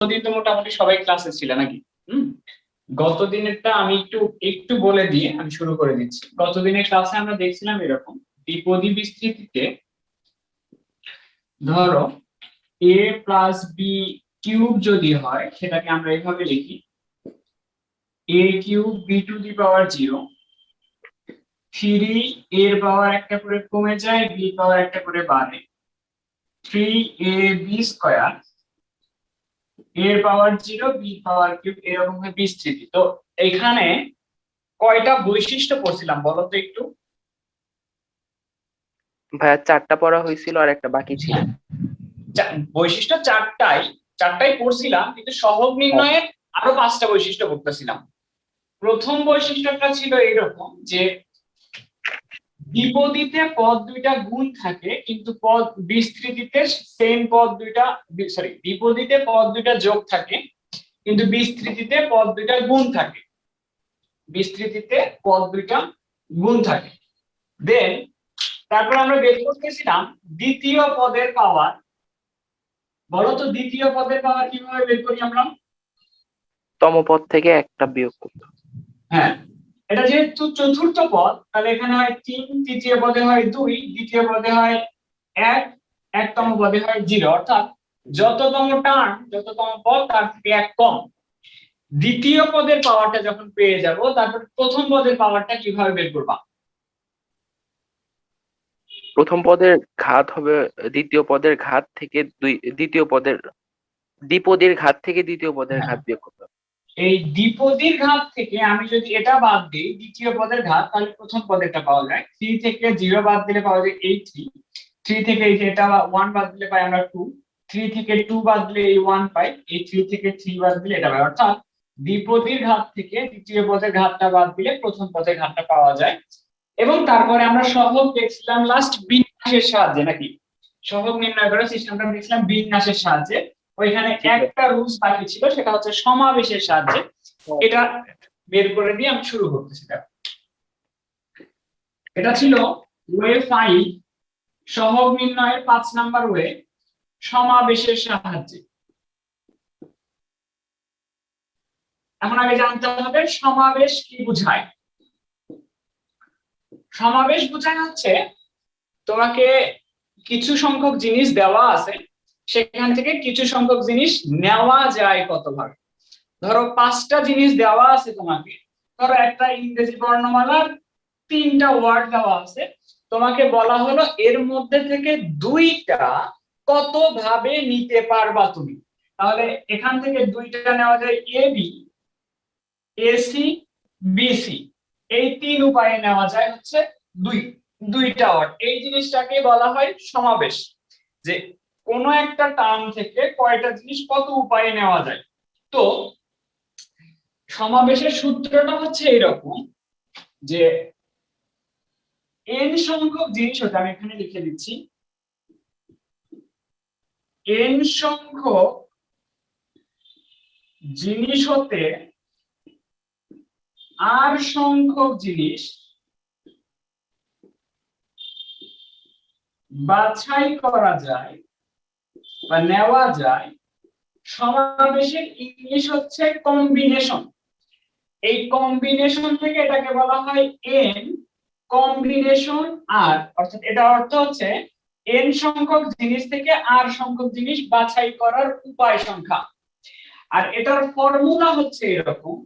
গতদিন তো মোটামুটি সবাই ক্লাসে ছিল নাকি? হুম। গতদিনেরটা আমি একটু একটু বলে দিয়ে আমি শুরু করে দিচ্ছি। গতদিনের ক্লাসে আমরা দেখছিলাম এরকম দ্বিপদী বিস্তৃতিতে ধরো a প্লাস বি কিউব যদি হয় সেটাকে আমরা এইভাবে লিখি a cube B to the power 0, 3 এর পাওয়ার একটা করে কমে যায়, বি পাওয়ার একটা করে বাড়ে, 3ab স্কয়ার এর পাওয়ার 0 বি পাওয়ার কিউব এরকম ভাবে বিস্তৃতি। তো এখানে কয়টা বৈশিষ্ট্য পড়ছিলাম বলো তো একটু? ভাইয়া 4টা পড়া হয়েছিল আর একটা বাকি ছিল। বৈশিষ্ট্য চারটাই, চারটাই পড়ছিলাম, কিন্তু সহগ হ্যাঁ, নির্ণয়ের আরো 5টা বৈশিষ্ট্য পড়তেছিলাম। প্রথম বৈশিষ্ট্যটা ছিল এরকম যে দ্বিপদীতে পদ দুইটা গুণ থাকে কিন্তু পদ বিস্তৃতিতে সেম পদ দুইটা, সরি, দ্বিপদীতে পদ দুইটা যোগ থাকে কিন্তু বিস্তৃতিতে পদ দুইটা গুণ থাকে, বিস্তৃতিতে পদ দুইটা গুণ থাকে। দেন তারপর আমরা বের করতেছিলাম দ্বিতীয় পদের পাওয়ার। বলো তো দ্বিতীয় পদের পাওয়ার কিভাবে বের করি আমরা? তম পদ থেকে একটা বিয়োগ করতে হবে। হ্যাঁ, এটা যেহেতু চতুর্থ পদ তাহলে এখানে হয় 3, তৃতীয় পদে হয় 2, দ্বিতীয় পদে হয় 1, একতম পদে হয় 0, অর্থাৎ যততম টার্ম যততম পদ তার থেকে এক কম। দ্বিতীয় পদের পাওয়ারটা যখন পেয়ে যাব তারপর প্রথম পদের পাওয়ারটা কিভাবে বের করবা? প্রথম পদের ঘাত হবে দ্বিতীয় পদের ঘাত থেকে দ্বিতীয় পদের দ্বিপদীর ঘাত থেকে দ্বিতীয় পদের হ্যাঁ, ঘাত বিয়োগ করতে হবে। এই দ্বিপদীর ঘাত থেকে আমি যদি এটা বাদ দিই দ্বিতীয় পদের ঘাত তাহলে প্রথম পদেরটা পাওয়া যায়। 3 থেকে 0 বাদ দিলে পাওয়া যায় এই 3, 3 থেকে এই যে এটা 1 বাদ দিলে পাই আমরা 2, 3 থেকে 2 বাদ দিলে এই 1 পাই, এই 3 থেকে 3 বাদ দিলে এটা পাই। অর্থাৎ দ্বিপদীর ঘাত থেকে দ্বিতীয় পদের ঘাতটা বাদ দিলে প্রথম পদের ঘাতটা পাওয়া যায়। এবং তারপরে আমরা সহগ দেখছিলাম লাস্ট বিন্যাসের সাহায্যে, নাকি সহগ নির্ণয় করার সিস্টেমটা দেখছিলাম বিন্যাসের সাহায্যে। ওইখানে জি ভাই। একটা রুলস বাকি ছিল, সেটা হচ্ছে সমাবেশের সাহায্যে। হ্যাঁ, এটা বের করে দিয়ে আমি শুরু করতেছি। এটা ছিল ওয়ে 5, সহগ নির্ণয়ের 5 নাম্বার ওয়ে, সমাবেশের সাহায্যে। এখন আগে জানতে হবে সমাবেশ কি বোঝায়। সমাবেশ বোঝায় হচ্ছে তোমাকে কিছু সংখ্যক জিনিস দেওয়া আছে, সেখান থেকে কিছু সংখ্যক জিনিস নেওয়া যায় কত ভাবে। ধরো 5টা জিনিস দেওয়া আছে তোমাকে, ধরো একটা ইংরেজি বর্ণমালার 3টা ওয়ার্ড দেওয়া আছে, তোমাকে বলা হলো এর মধ্যে থেকে 2টা কত ভাবে নিতে পারবা তুমি। তাহলে এখান থেকে 2টা নেওয়া যায় এ বি, এসি, বিসি, এই 3 উপায়ে নেওয়া যায় হচ্ছে দুই, 2টা ওয়ার্ড। এই জিনিসটাকে বলা হয় সমাবেশ, যে কোন একটা টার্ম থেকে কয়টা জিনিস কত উপায়ে নেওয়া যায়। তো সমাবেশের সূত্রটা হচ্ছে এরকম যে n সংখ্যক জিনিস হতে, আমি এখানে লিখে দিচ্ছি, n সংখ্যক জিনিস হতে r সংখ্যক জিনিস বাছাই করা যায় বা নেওয়া যায়। সমাবেশের ইংলিশ হচ্ছে কম্বিনেশন। এই কম্বিনেশন থেকে এটাকে বলা হয় n কম্বিনেশন আর, অর্থাৎ এটা অর্থ হচ্ছে n সংখ্যক জিনিস থেকে r সংখ্যক জিনিস বাছাই করার উপায় সংখ্যা। আর এটার ফর্মুলা হচ্ছে এরকম,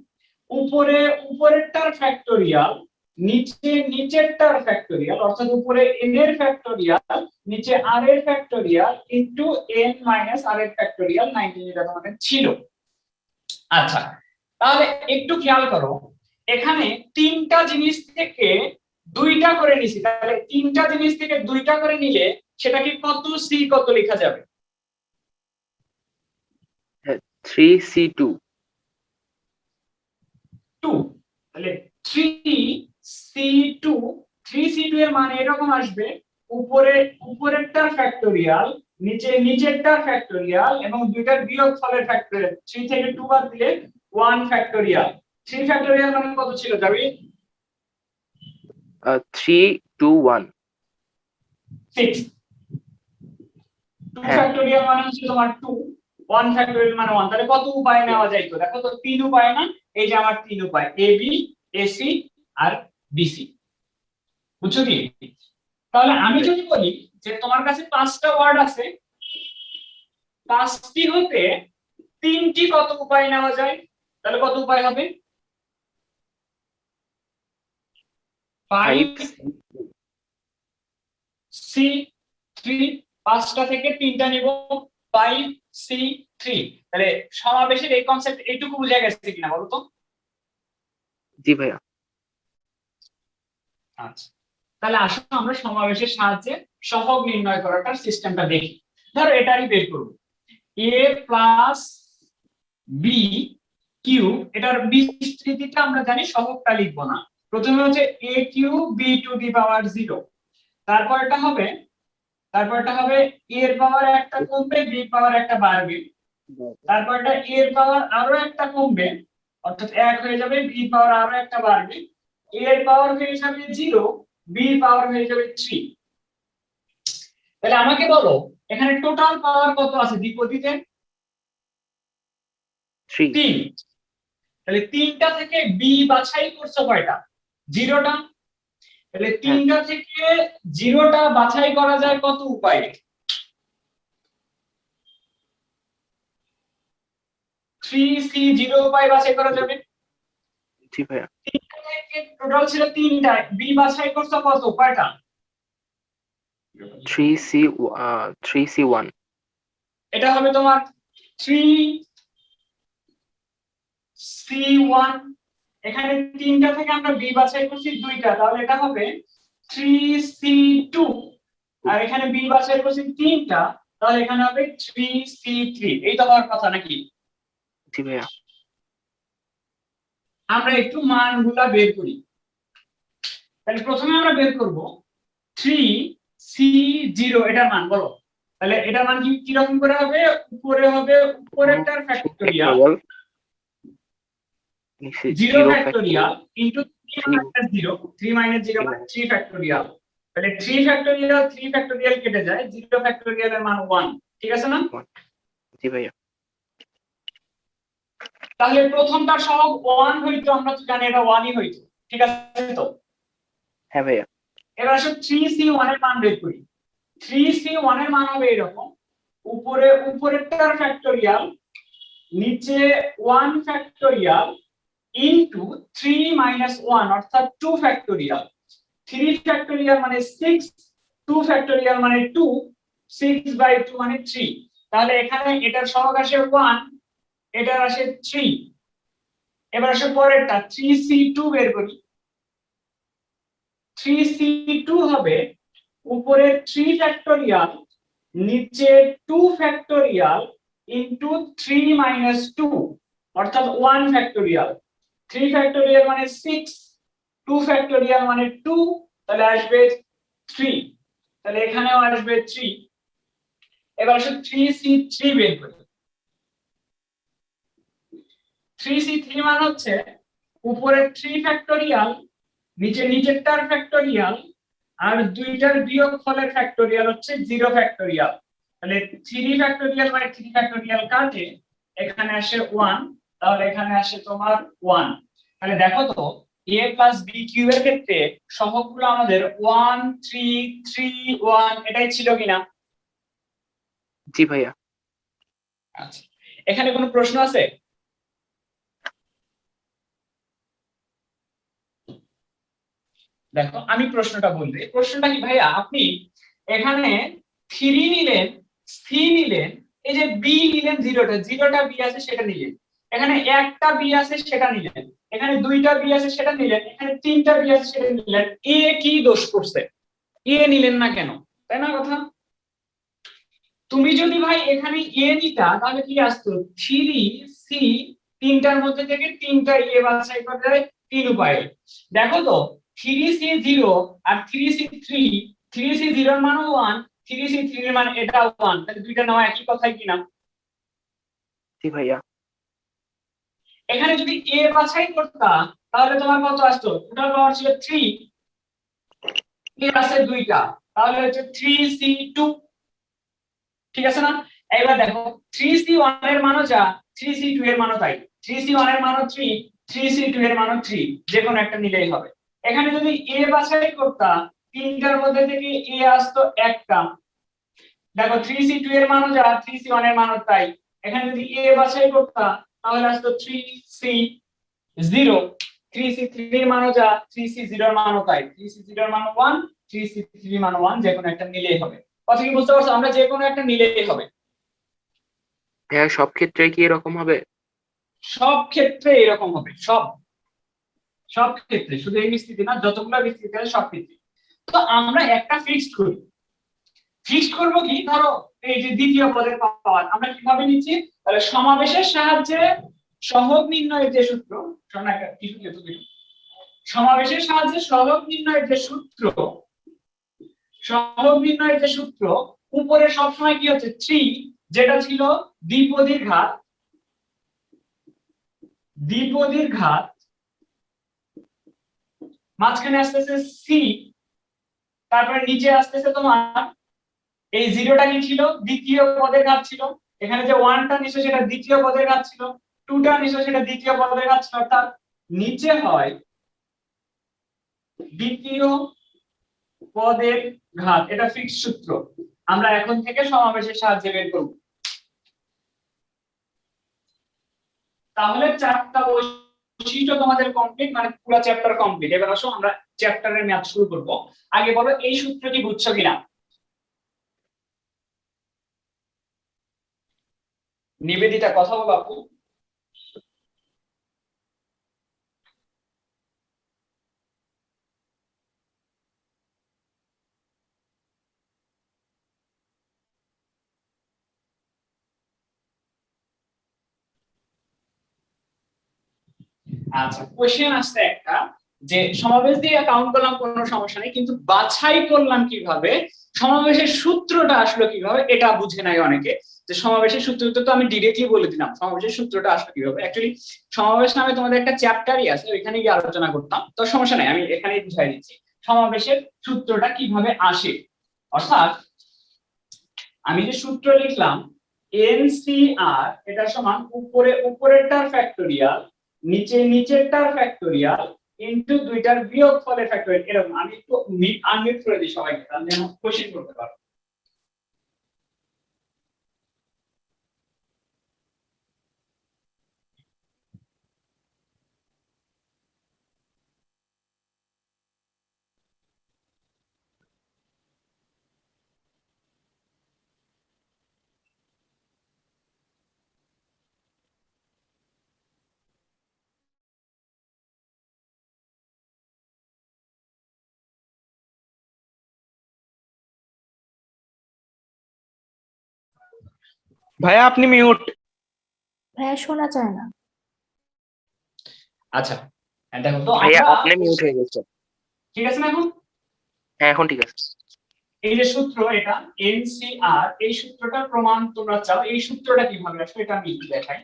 উপরে উপরেরটার ফ্যাক্টোরিয়াল, নিচে নিচেরটার ফ্যাক্টোরিয়াল, অর্থাৎ উপরে n এর ফ্যাক্টোরিয়াল নিচে r এর factorial into n minus r এর ফ্যাক্টোরিয়াল 19 যেটা তোমাদের ছিল। আচ্ছা, তাহলে একটু খেয়াল করো, এখানে 3টা জিনিস থেকে 2টা করে নিছি, তাহলে 3টা জিনিস থেকে 2টা করে নিলে সেটাকে কত সি কত লেখা যাবে? 3C2। 2, তাহলে 3c2, 3c2 এর মানে এরকম আসবে, উপরে উপরেরটার ফ্যাক্টোরিয়াল নিচে নিচেরটার ফ্যাক্টোরিয়াল এবং দুইটার বিয়োগফলের ফ্যাক্টোরিয়াল। 3 থেকে 2 বাদ দিলে 1 ফ্যাক্টোরিয়াল। 3 ফ্যাক্টোরিয়াল মানে কত ছিল যাবে? 321। 6। 2 হ্যাঁ, ফ্যাক্টোরিয়াল মানে হচ্ছে তোমার 2, 1 ফ্যাক্টরিয়াল মানে 1, তাহলে কত উপায় নেওয়া যায়? তো দেখো তো 3 উপায় না, এই যে আমার 3 উপায়, A B, AC R BC, বুঝছো কি? তাহলে আমি যদি বলি যে তোমার কাছে 5টা ওয়ার্ড আছে, 5টি হতে 3টি কত উপায় নেওয়া যায়, তাহলে কত উপায় হবে? 5 5 সি 3, 5টা থেকে 3টা নিব, 5 সি 3। তাহলে সমাবেশের এই কনসেপ্ট এইটুকু বুঝা গেছে কিনা বলো তো? জি ভাইয়া। আচ্ছা, তাহলে আসো আমরা সমাবেশের সাহায্যে সহগ নির্ণয় করার সিস্টেমটা দেখি। ধরো এটারই বের করব, এ প্লাস বি কিউ, এটার বিস্তৃতিটা আমরা জানি, সহগটা লিখবো না। প্রথমে হচ্ছে এ Q B to the power 0, তারপরটা হবে এ এর পাওয়ার একটা কমবে, বি পাওয়ার একটা বাড়বে, তারপরটা এ এর পাওয়ার আরো একটা কমবে, অর্থাৎ 1 হয়ে যাবে, বি পাওয়ার আরো একটা বাড়বে, এ এর পাওয়ার হয়ে যাবে 0, বি পাওয়ার হয়ে যাবে 3। তাহলে আমাকে বলো এখানে টোটাল পাওয়ার কত আছে দ্বিপদীতে? 3। 3। তাহলে 3টা থেকে বি বাছাই করছো কয়টা? 0টা। তাহলে হ্যাঁ, 3টা থেকে 0টা বাছাই করা যায় কত উপায়ে? 3C0 উপায় বাছাই করা যাবে। জি ভাইয়া। 3টা থেকে টোটাল ছিল 3টা, বি বাছাই করছো কত কয়টা? 3C 3C1। এটা হবে তোমার 3C1। এখানে 3টা থেকে আমরা বি বাছাই করছি 2টা, তাহলে এটা হবে 3C2। আর এখানে বি বাছাই করছি 3টা, তাহলে এখানে হবে 3C3। এই তো হওয়ার কথা নাকি? জি ভাইয়া। আমরা একটু মানগুলা বের করি। তাহলে প্রথমে আমরা বের করব 3C0, এটার মান বলো। তাহলে এটার মান কি রকম করে হবে? উপরে হবে উপরেরটার ফ্যাক্টরিয়াল, বল, নিচে 0 0 factorial factorial, into 3 minus 0, 3 minus 0 মানে 3 ফ্যাক্টরিয়াল। তাহলে 3 ফ্যাক্টরিয়াল কেটে যায়, 0 ফ্যাক্টরিয়াল এর মান 1, ঠিক আছে না? জি ভাইয়া। তাহলে প্রথমটার সহগ 1 হইতো, আমরা তো জানি এটা 1ই হইতো, ঠিক আছে তো? হ্যাঁ ভাইয়া। এবার আসলে 3C1 এর মান বের করি। 3C1 এর মান হবে এরকম, উপরেরটার ফ্যাক্টরিয়াল, নিচে 1 ফ্যাক্টরিয়াল ইনটু 3 মাইনাস 1 অর্থাৎ 2 ফ্যাক্টরিয়াল। 3 ফ্যাক্টরিয়াল মানে 6, 2 ফ্যাক্টরিয়াল মানে 2, 6/2 মানে 3। তাহলে এখানে এটার সহগ আসে 1, এটার আসে 3। এবার আসে পরেরটা 3C2 বের করি। 3C2 হবে উপরে 3 ফ্যাক্টরিয়াল, নিচে 2 ফ্যাক্টরিয়াল ইনটু 3 মাইনাস 2 অর্থাৎ 1 ফ্যাক্টরিয়াল। 3 ফ্যাক্টরিয়াল মানে 6, 2 ফ্যাক্টরিয়াল মানে 2, তাহলে আসবে 3। তাহলে এখানেও আসবে 3। এবার আসলে 3C3 বের করি। 3C3 মান হচ্ছে উপরে 3 ফ্যাক্টরিয়াল, নিচেরটার ফ্যাক্টরিয়াল, আর দুইটার বিয়োগফলের ফ্যাক্টরিয়াল হচ্ছে 0 ফ্যাক্টরিয়াল। তাহলে 3 ফ্যাক্টরিয়াল বাই 3 ফ্যাক্টরিয়াল কাটে, এখানে আসে 1, তাহলে এখানে আসে তোমার 1। তাহলে দেখো তো a প্লাস b কিউ এর ক্ষেত্রে সহগগুলো আমাদের 1 3 3 1 এটাই ছিল কিনা? জি ভাইয়া। আচ্ছা, এখানে কোনো প্রশ্ন আছে? দেখো আমি প্রশ্নটা বলবো, প্রশ্নটা কি ভাইয়া, আপনি এখানে 3 নিলেন, সি নিলেন, এই যে বি নিলেন, জিরোটা বি আছে সেটা নিলেন, এখানে একটা বি আছে সেটা নিলেন, এখানে দুইটা বি আছে সেটা নিলেন, এখানে তিনটা বি আছে সেটা নিলেন, এ কি দোষ করছে? এ নিলেন না কেন? তাই না কথা? তুমি যদি ভাই এখানে এ নিতা তাহলে কি আসতো? 3C, তিনটার মধ্যে থেকে তিনটা এ বাছাই করা যায় 3 উপায়ে। দেখো তো 3C0 আর 3C3, 3C0 এর মান 1, 3C3 এর মান এটা 1, তাহলে দুইটা নেওয়া একই কথাই কিনা? জি ভাইয়া। এখানে যদি এ বাছাই করতা তাহলে তোমার কত আসতো? টোটাল পাওয়ার ছিল 3, এ আছে দুইটা, তাহলে হচ্ছে 3C2, ঠিক আছে না? এবার দেখো 3c1 এর মানও যা 3c2 এর মানও তাই, 3c1 এর মানও 3, 3c2 এর মানও 3, যে কোনো একটা নিলেই হবে। এখানে যদি এ বাছাই করতাম, তিনটার মধ্যে থেকে এ আসতো একটা, দেখো 3c2 এর মানও যা 3c1 এর মানও তাই, এখানে যদি এ বাছাই করতাম তাহলে আসতো 3c0, 3c3 এর মানও যা 3c0 এর মানও তাই, 3c0 এর মানও 1, 3c3 এর মানও 1, যে কোনো একটা নিলেই হবে। কথা কি বুঝতে পারছো? আমরা যে কোনো একটা নিলেই হবে। হ্যাঁ, সব ক্ষেত্রে কি এরকম হবে? সব ক্ষেত্রে এরকম হবে, সব সব ক্ষেত্রে, শুধু এই বিস্তৃতি না, যতগুলো বিস্তৃতি আছে সব ক্ষেত্রে। তো আমরা একটা ফিক্সড করি, ফিক্সড করব কি, ধরো এই যে দ্বিতীয় পদের পাওয়ার আমরা কিভাবে নিচ্ছি, তাহলে সমাবেশের সাহায্যে সহগ নির্ণয়ের যে সূত্র, সমাবেশের সাহায্যে সহগ নির্ণয়ের যে সূত্র, সহগ নির্ণয়ের যে সূত্র, উপরে সবসময় কি হচ্ছে 3, যেটা ছিল দ্বিপদীর ঘাত, দ্বিপদীর ঘাত, মাঝখানে আসতেছে সি, তারপরে নিচে আসতেছে তোমার এই জিরোটা কি ছিল, দ্বিতীয় পদের ঘাত ছিল, এখানে যে ওয়ানটা নিছো সেটা দ্বিতীয় পদের ঘাত ছিল, টুটা নিছো সেটা দ্বিতীয় পদের ঘাত ছিল, অর্থাৎ নিচে হয় দ্বিতীয় পদের ঘাত। এটা ফিক্সড সূত্র, আমরা এখন থেকে সমাবেশের সাহায্যে বের করব। তাহলে চারটা বৈশিষ্ট্য তোমাদের কমপ্লিট, মানে পুরো চ্যাপ্টার কমপ্লিট। এবার আসো আমরা চ্যাপ্টারের ম্যাথ শুরু করব। আগে বলো এই সূত্রটি বুঝছো কিনা, নিবেদিতা কথা বলো আপু। আচ্ছা, কোশ্চেন আসছে একটা, যে সমাবেশ দিয়ে কাউন্ট করলাম কোনো সমস্যা নেই, কিন্তু বাছাই করলাম কিভাবে, সমাবেশের সূত্রটা আসলো কিভাবে, এটা বুঝে নাই অনেকে। যে সমাবেশের সূত্রটা তো আমি ডিরেক্টলি বলে দিলাম, সমাবেশের সূত্রটা আসলো কিভাবে। অ্যাকচুয়ালি সমাবেশ নামে তোমাদের একটা চ্যাপ্টারই আছে, ওইখানে গিয়ে আলোচনা করতাম, তো সমস্যা নাই, আমি এখানেই বুঝাই দিচ্ছি সমাবেশের সূত্রটা কিভাবে আসে। অর্থাৎ আমি যে সূত্র লিখলাম এনসিআর, এটা সমান উপরে উপরেরটার ফ্যাক্টোরিয়াল, নিচে নিচেরটার ফ্যাক্টোরিয়াল ইনটু দুইটার বিয়োগফলের ফ্যাক্টোরিয়াল। এরকম আমি একটু আনমিউট করে দিই সবাইকে, তাহলে যেন কোশ্চেন করতে পারো। ভাইয়া আপনি মিউট। ভাইয়া শোনা যায় না। আচ্ছা, দেখো তো ভাইয়া আমরা, আপনি মিউট হয়ে গেছে। ঠিক আছে না এখন? হ্যাঁ, এখন ঠিক আছে। এই যে সূত্র এটা এনসিআর, এই সূত্রটার প্রমাণ তোমরা চাও, এই সূত্রটা কিভাবে আসবে এটা আমি একটু দেখাই।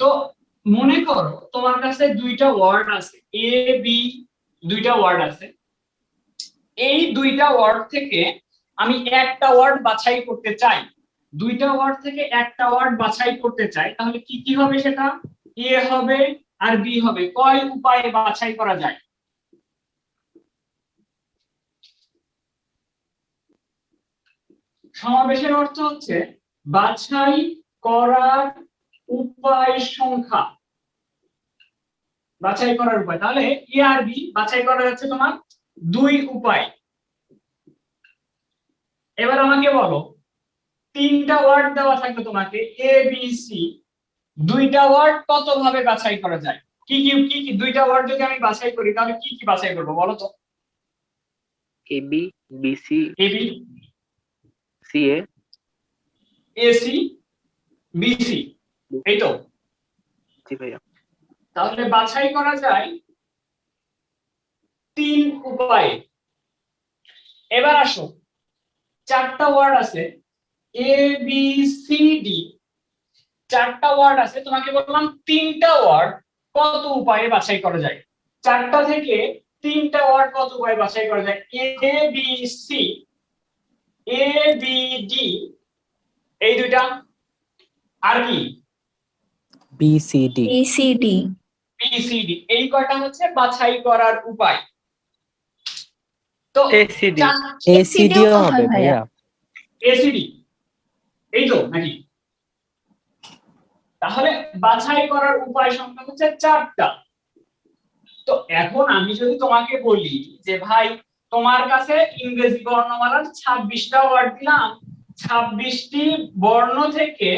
তো মনে করো তোমার কাছে দুইটা ওয়ার্ড আছে, এ বি, দুইটা ওয়ার্ড আছে, এই দুইটা ওয়ার্ড থেকে আমি একটা ওয়ার্ড বাছাই করতে চাই, দুইটা ওয়ার্ড থেকে একটা ওয়ার্ড বাছাই করতে চাই, তাহলে কি কি হবে, সেটা এ হবে আর বি হবে। কয় উপায়ে বাছাই করা যায়? সমাবেশের অর্থ হচ্ছে বাছাই করার উপায় সংখ্যা, বাছাই করার উপায়। তাহলে এ আর বি বাছাই করা যাচ্ছে তোমার দুই উপায়। এবার আমাকে বলো, তিনটা ওয়ার্ড দেওয়া থাকবে তোমাকে এ বি সি, দুইটা ওয়ার্ড কত ভাবে বাছাই করা যায়? কি কি কি কি দুইটা ওয়ার্ড যদি আমি বাছাই করি তাহলে কি কি বাছাই করবো বলো তো? AB, BC, AB, CA, AC, BC, এই তো। জি ভাইয়া। তাহলে বাছাই করা যায় তিন উপায়ে। এবার আসো, চারটা ওয়ার্ড আছে এ বি সি ডি, চারটা ওয়ার্ড আছে, তোমাকে বললাম তিনটা ওয়ার্ড কত উপায়ে বাছাই করা যায়। চারটা থেকে তিনটা ওয়ার্ড কত উপায় বাছাই করা যায়? A B C, A B D, এই দুইটা, আর কি BCD ACD B C D, এই কয়টা হচ্ছে বাছাই করার উপায়। তো ACD ACD ও তো হয় ভাইয়া। এসিডি, এই তো নাকি? তাহলে বাছাই করার উপায় সংখ্যা হচ্ছে 4টা। তো এখন আমি যদি তোমাকে বলি যে ভাই তোমার কাছে ইংরেজি বর্ণমালার 26টা ওয়ার্ড দিলাম, 26টি বর্ণ থেকে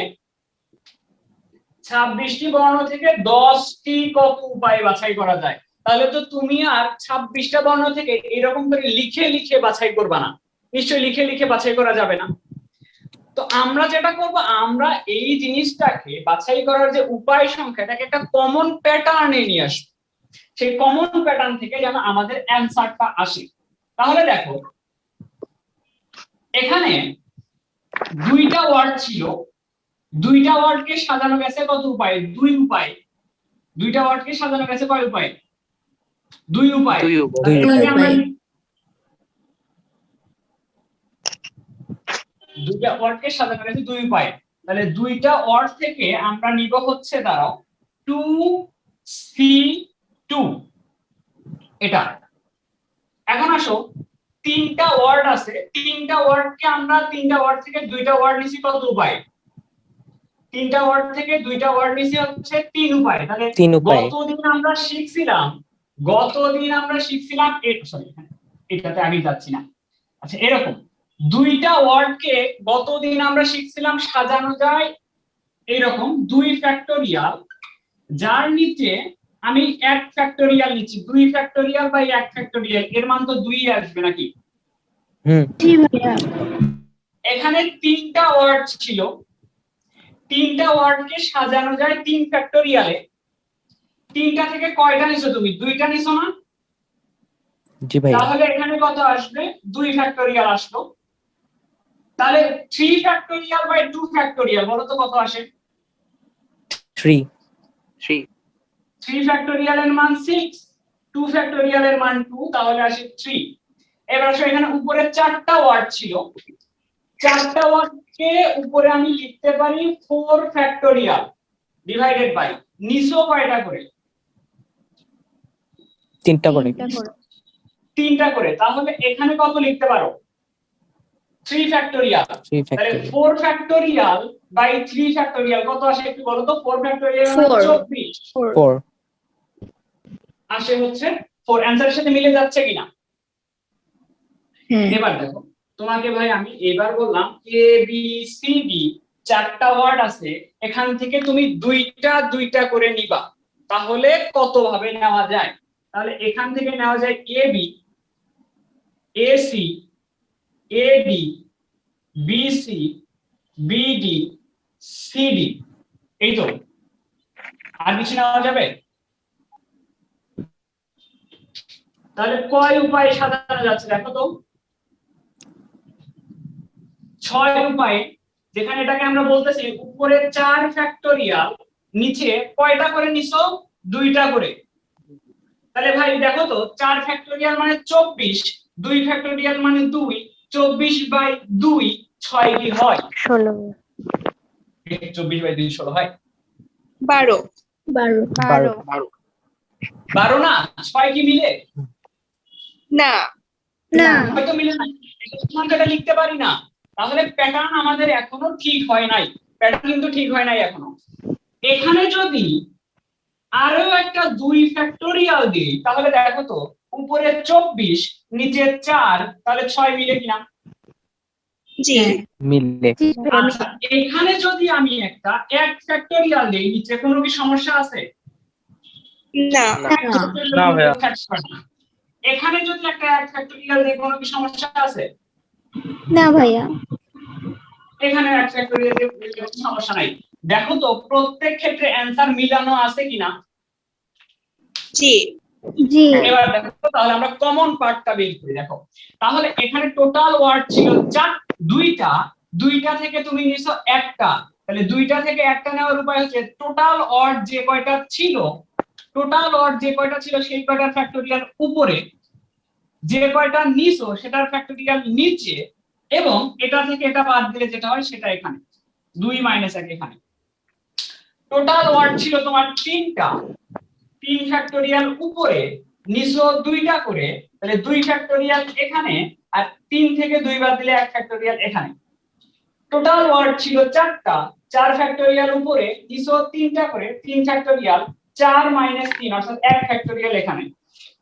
10টি কত উপায় বাছাই করা যায়, তাহলে তো তুমি আর 26টা বর্ণ থেকে এরকম করে লিখে লিখে বাছাই করবা না, নিশ্চয়ই লিখে লিখে বাছাই করা যাবে না। তো আমরা যেটা করব, আমরা এই জিনিসটাকে বাছাই করার যে উপায় সংখ্যা, এটাকে একটা কমন প্যাটার্নে নিয়ে আসবো, সেই কমন প্যাটার্ন থেকে যেন আমাদের অ্যানসারটা আসে। তাহলে দেখো এখানে দুইটা ওয়ার্ড ছিল, দুইটা ওয়ার্ডকে সাজানো গেছে কত উপায়? 2 উপায়। দুইটা ওয়ার্ডকে সাজানো গেছে কয় উপায়? 2 উপায়। দুই উপায়। তাহলে দুই এটাকে আমরা উপায়। দুইটা ওয়ার্ডকে সাজানো গেছে 2 উপায়। তাহলে দুইটা ওয়ার্ড থেকে আমরা নিব হচ্ছে দাঁড়াও 2C2, এটা। এখন আসো, তিনটা ওয়ার্ড আছে, তিনটা ওয়ার্ডকে আমরা তিনটা ওয়ার্ড থেকে দুইটা ওয়ার্ড নিছি কত উপায়? তিনটা ওয়ার্ড থেকে দুইটা ওয়ার্ড নিছি হচ্ছে 3 উপায়। তাহলে 3 উপায়ে। গতদিন আমরা শিখছিলাম সরি এটাতে আমি যাচ্ছি না। আচ্ছা, এরকম দুইটা ওয়ার্ডকে গতদিন আমরা শিখছিলাম সাজানো যায় এরকম 2 ফ্যাক্টোরিয়াল, যার নিচে আমি 1 ফ্যাক্টোরিয়াল নিচ্ছি। 2 ফ্যাক্টোরিয়াল বাই 1 ফ্যাক্টোরিয়াল, এর মান তো 2 আসবে নাকি? জি ভাইয়া। এখানে তিনটা ওয়ার্ড ছিল, তিনটা ওয়ার্ডকে সাজানো যায় 3 ফ্যাক্টোরিয়ালে। তিনটা থেকে কয়টা নিছো তুমি? 2টা নিছো না? জি ভাই। তাহলে এখানে কত আসবে? 2 ফ্যাক্টোরিয়াল আসলো। তাহলে 3 ফ্যাক্টোরিয়াল বাই 2 ফ্যাক্টোরিয়াল, বলো তো কত আসে? 3 3 ফ্যাক্টোরিয়াল এর মান 6, 2 ফ্যাক্টোরিয়াল এর মান 2, তাহলে আসে 3। এবার আসো, এখানে উপরে 4টা ওয়ার্ড ছিল, 4টা ওয়ার্ডকে উপরে আমি লিখতে পারি 4 ফ্যাক্টোরিয়াল ডিভাইডেড বাই নিচে কয়টা করে? 3টা করে। 3টা করে। তাহলে এখানে কত লিখতে পারো? 3 ফ্যাক্টোরিয়াল। 3 তাহলে ফ্যাক্টরিয়াল। 4 ফ্যাক্টোরিয়াল বাই 3 ফ্যাক্টোরিয়াল কত আসে একটু বলো তো? 4 ফ্যাক্টোরিয়াল 24 4 আসে হচ্ছে 4। অ্যানসারের সাথে মিলে যাচ্ছে কিনা? এবার দেখো, তোমাকে ভাই আমি এবার বললাম এ বি সি ডি 4টা ওয়ার্ড আছে, এখান থেকে তুমি দুইটা দুইটা করে নিবা, তাহলে কত ভাবে নেওয়া যায়? তাহলে এখান থেকে নেওয়া যায় A B, A C, A D, B C, B D, C D, এই তো। আর কিছু নেওয়া যাবে? তাহলে কয় উপায়ে সাজানো যাচ্ছে দেখো তো? 6 উপায়ে। যেখানে এটাকে আমরা বলতেছি উপরে 4 ফ্যাক্টোরিয়াল, নিচে কয়টা করে নিছো? 2টা করে। তাহলে ভাই দেখো তো, 4 ফ্যাক্টোরিয়াল মানে 24, 2 ফ্যাক্টোরিয়াল মানে 2, 24 বাই 2 6 কি হয়? 16 24 বাই 2 16 হয়? 12 12 না, 6 কি মিলে? না না হয়তো মিলে না, এটা লিখতে পারি না। তাহলে প্যাটার্ন আমাদের এখনো ঠিক হয় নাই, প্যাটার্ন কিন্তু ঠিক হয় নাই এখনো। এখানে যদি আরো একটা 2 ফ্যাক্টোরিয়াল দিই, তাহলে দেখো তো উপরে 24 নিচে 4, তাহলে 6 মিলে কিনা? জি মিলে। আচ্ছা, এখানে যদি আমি একটা 1 ফ্যাক্টোরিয়াল দিই, নিচে কোনো কি সমস্যা আছে? না না ভাইয়া। এখানে যদি একটা 1 ফ্যাক্টোরিয়াল দিই, কোনো কি সমস্যা আছে? না ভাইয়া। এখানে 1 ফ্যাক্টোরিয়াল দিয়ে কোনো সমস্যা নাই। দেখো তো প্রত্যেক ক্ষেত্রে অ্যানসার মিলানো আছে কিনা? জি জি এবার দেখো, তাহলে আমরা কমন পার্টটা বের করি। দেখো, তাহলে এখানে টোটাল ওয়ার্ড ছিল 4, দুইটা থেকে তুমি নিছো একটা, তাহলে দুইটা থেকে একটা নেওয়ার উপায় হচ্ছে টোটাল ওয়ার্ড যে কয়টা ছিল সেই কয়টা ফ্যাক্টোরিয়াল উপরে যে কয়টা নিছো সেটার ফ্যাক্টোরিয়াল নিচে, এবং এটা থেকে এটা বাদ দিলে যেটা হয় সেটা এখানে 2 - 1 এখানে। টোটাল ওয়ার্ড ছিল তোমার 3টা, 3 ফ্যাক্টোরিয়াল উপরে, নিচো 2টা করে, তাহলে 2 ফ্যাক্টোরিয়াল এখানে, আর 3 থেকে 2 বাদ দিলে 1 ফ্যাক্টোরিয়াল এখানে। টোটাল ওয়ার্ড ছিল 4টা, 4 ফ্যাক্টোরিয়াল উপরে, নিচো 3টা করে, 3 ফ্যাক্টোরিয়াল 4 - 3 অর্থাৎ 1 ফ্যাক্টোরিয়াল এখানে।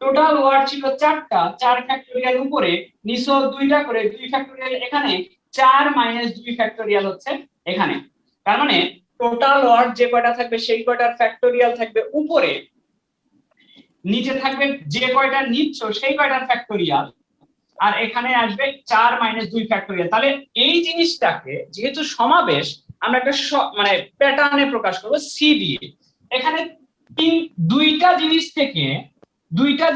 টোটাল ওয়ার্ড ছিল 4টা, 4 ফ্যাক্টোরিয়াল উপরে, নিচো 2টা করে, 2 ফ্যাক্টোরিয়াল এখানে, 4 - 2 ফ্যাক্টোরিয়াল হচ্ছে এখানে। তার মানে টোটাল ওয়ার্ড যে কয়টা থাকবে সেই কয়টার ফ্যাক্টোরিয়াল থাকবে উপরে, নিচে থাকবে যে কয়টা নিচ্ছ সেই কয়টার ফ্যাক্টোরিয়াল, আর এখানে আসবে 4 - 2 ফ্যাক্টোরিয়াল। তাহলে এই জিনিসটাকে যেহেতু সমাবেশ, আমরা একটা মানে প্যাটার্নে প্রকাশ করব সি দিয়ে। এখানে দুইটা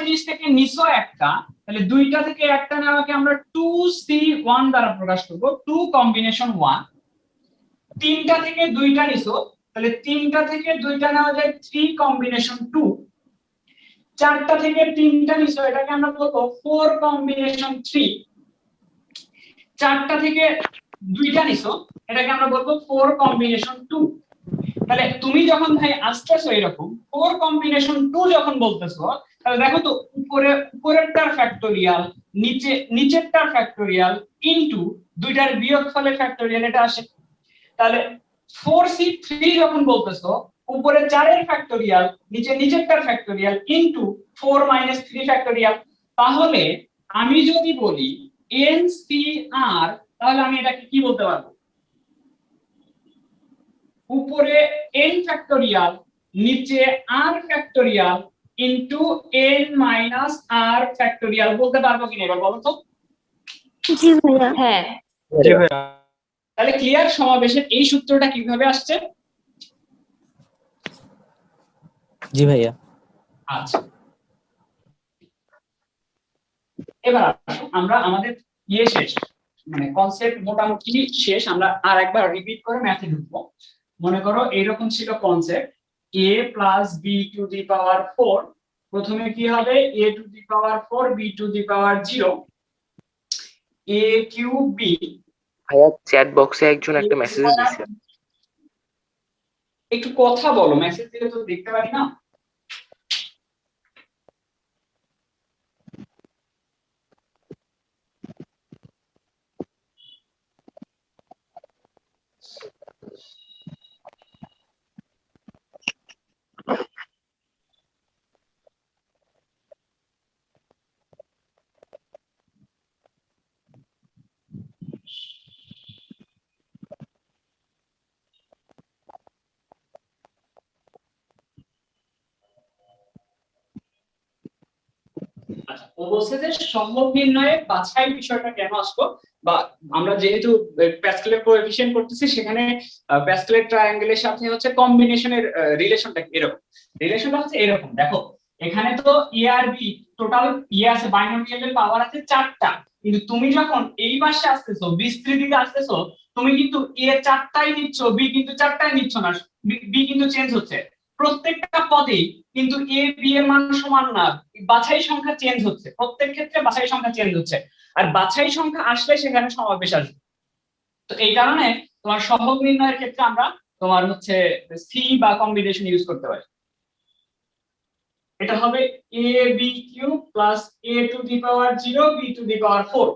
জিনিস থেকে নিচো একটা, তাহলে দুইটা থেকে একটা নেওয়াকে আমরা 2C1 দ্বারা প্রকাশ করব, 2 কম্বিনেশন 1। 3টা থেকে 2টা নিচো, তাহলে 3টা থেকে 2টা নেওয়া যায় 3 কম্বিনেশন 2। 4টা থেকে 3টা নিচো, এটাকে আমরা বলবো 4 কম্বিনেশন 3। 4টা থেকে 2টা নিচো, এটাকে আমরা বলবো 4 কম্বিনেশন 2। তাহলে তুমি যখন ভাই আসতেছো এরকম 4 কম্বিনেশন 2 যখন বলতেছো, তাহলে দেখো তো উপরেরটার ফ্যাক্টোরিয়াল নিচেরটার ফ্যাক্টোরিয়াল ইনটু দুইটার বিয়োগফলের ফ্যাক্টোরিয়াল এটা আসে। তাহলে 4C3 যখন বলতেছো উপরে 4 এর ফ্যাক্টোরিয়াল নিচেরটার ফ্যাক্টোরিয়াল ইনটু 4 - 3 ফ্যাক্টোরিয়াল। তাহলে আমি যদি বলি NCR, তাহলে আমি এটাকে কি বলতে পারবো? উপরে n ফ্যাক্টোরিয়াল নিচে r factorial into n - r factorial বলতে পারবো কিনা এবার বলো তো? জি ভাইয়া। হ্যাঁ। জি ভাইয়া। তাহলে ক্লিয়ার সমাবেশের এই সূত্রটা কিভাবে আসছে? জি ভাইয়া। আচ্ছা, এবার আসো আমরা আমাদের শেষ, মানে কনসেপ্ট মোটামুটি শেষ, আমরা আর একবার রিপিট করে ম্যাথে ঢুকবো। মনে করো এইরকম ছিল concept a + b to the power 4। প্রথমে কি হবে? a to the power 4 b to the power 0 a cube b। ভাইয়া চ্যাট বক্সে একজন একটা মেসেজ দিয়েছে। একটু কথা বলো, মেসেজ দিলে তো দেখতে পারি না। আচ্ছা, ও বলছে যে সহগ নির্ণয়ে বাছাই বিষয়টা কেন আসলো, বা আমরা যেহেতু প্যাসকেলের কোএফিসিয়েন্ট করতেছি সেখানে প্যাসকেলের ট্রায়াঙ্গেলের সাথে হচ্ছে কম্বিনেশনের রিলেশনটা এরকম। রিলেশনটা হচ্ছে এরকম, দেখো এখানে তো এ আর বি টোটাল আছে, বাইনোমিয়ালের পাওয়ার আছে 4টা, কিন্তু তুমি যখন এই পাশে আসতেছো বিস্তৃতিতে আসতেছো, তুমি কিন্তু এ 4টাই নিচ্ছ, বি কিন্তু 4টাই নিচ্ছ না, বি কিন্তু চেঞ্জ হচ্ছে। প্রত্যেকটা পদেই কিন্তু এ বি এর মান সমান না, বাছাই সংখ্যা চেঞ্জ হচ্ছে, প্রত্যেক ক্ষেত্রে বাছাই সংখ্যা চেঞ্জ হচ্ছে, আর বাছাই সংখ্যা আসলে সেখানে সমাবেশ আসবে। তো এই কারণে তোমার সহগ নির্ণয়ের ক্ষেত্রে আমরা তোমার হচ্ছে সি বা কম্বিনেশন ইউজ করতে পারি। এটা হবে a b cube plus a to the power 0 b to the power 4।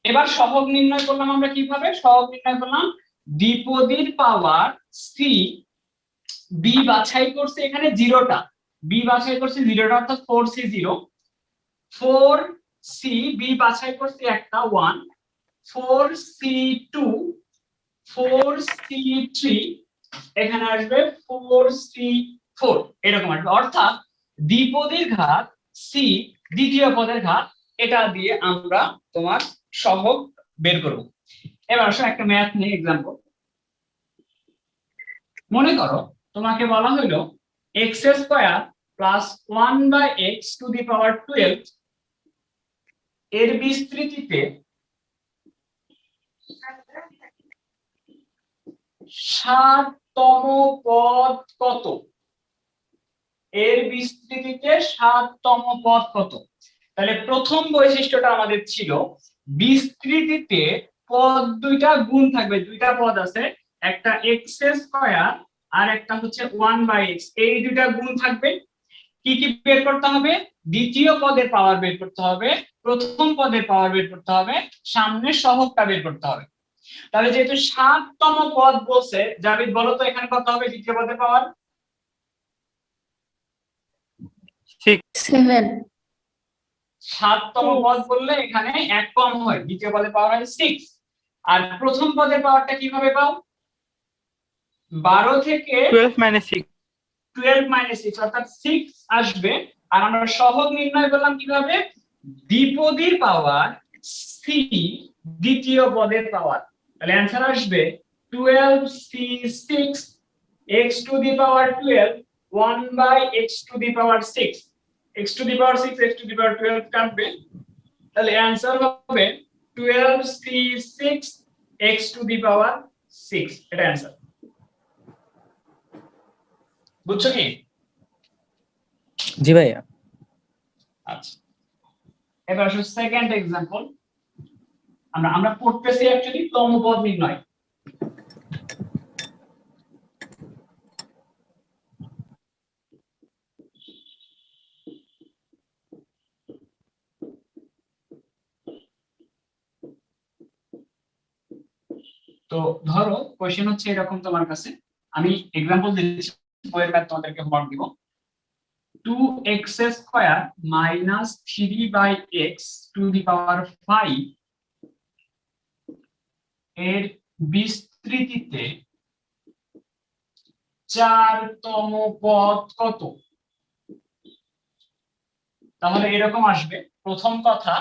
এবার সহগ নির্ণয় করলাম আমরা কিভাবে? সহগ নির্ণয় করলাম দ্বিপদীর পাওয়ার c, b বাছাই করছে এখানে 0টা, b বাছাই করছে 0টা অর্থাৎ 4c0, 4c b বাছাই করছে একটা 1, 4c2, 4c3, এখানে আসবে 4c4, এরকম আসবে। অর্থাৎ দ্বিপদীর ঘাত সি দ্বিতীয় পদের ঘাত, এটা দিয়ে আমরা তোমার সহগ বের করব। এবার আসলে একটা ম্যাথ নিয়ে एग्जांपल। মনে করো তোমাকে বলা হলো x² plus 1/x to the power 12 এর বিস্তৃতিতে 7তম পদ কত? এর বিস্তৃতিতে 7তম পদ কত? তাহলে প্রথম বৈশিষ্ট্যটা আমাদের ছিল বিস্তৃতিতে পদ দুইটা গুণ থাকবে, দুইটা পদ আছে, একটা এক্স স্কয়ার আর একটা হচ্ছে 1/x, এই দুইটা গুণ থাকবে। কি কি বের করতে হবে? দ্বিতীয় পদের পাওয়ার বের করতে হবে, প্রথম পদের পাওয়ার বের করতে হবে, সামনের সহগটা বের করতে হবে। তাহলে যেহেতু 7তম পদ বলছে, জাভিদ বলো তো এখানে কত হবে দ্বিতীয় পদের পাওয়ার? 7 7তম পদ বললে এখানে এক কম হয়, দ্বিতীয় পদের পাওয়ার হয় 6। আর প্রথম পদের পাওয়ারটা কিভাবে পাও? 12 থেকে 12 - 6 অর্থাৎ 6 আসবে। আর আমরা সহগ নির্ণয় করলাম কিভাবে? দ্বিপদীর পাওয়ার সি দ্বিতীয় পদের পাওয়ার। তাহলে অ্যানসার আসবে 12c6 x to the power 12 1/x to the power 6, x to the power 6 x to the power 12 কাটবে, তাহলে অ্যানসার হবে 12c6 x to the power 6, এটা অ্যানসার। বুঝছো কি? জি ভাইয়া। আচ্ছা, এবার আসো সেকেন্ড एग्जांपल। আমরা পড়তেছি অ্যাকচুয়ালি তম পদ নির্ণয়। তো ধরো কোশ্চেন হচ্ছে এরকম তোমার কাছে, আমি एग्जांपल দিচ্ছি, বইয়ের ম্যাথ তোমাদেরকে হোমওয়ার্ক দিব। 2x square minus 3/x to the power 5 এর বিস্তৃতিতে 4তম পদ কত? তাহলে এরকম আসবে। প্রথম কথা,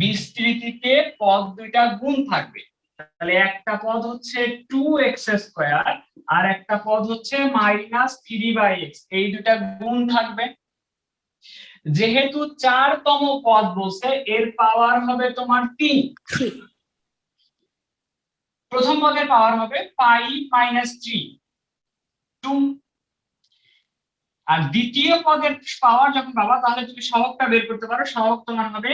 বিস্তৃতিতে পদ দুইটা গুণ থাকবে, তাহলে একটা পদ হচ্ছে 2x স্কয়ার আর একটা পদ হচ্ছে মাইনাস 3/x, এই দুইটা গুণ থাকবে। যেহেতু 4তম পদ বলছে, এর পাওয়ার হবে তোমার 3। প্রথম পদের পাওয়ার হবে 5 - 3 2, আর দ্বিতীয় পদের পাওয়ার যখন পাবা তাহলে তুমি সহগটা বের করতে পারো, সহগ তোমার হবে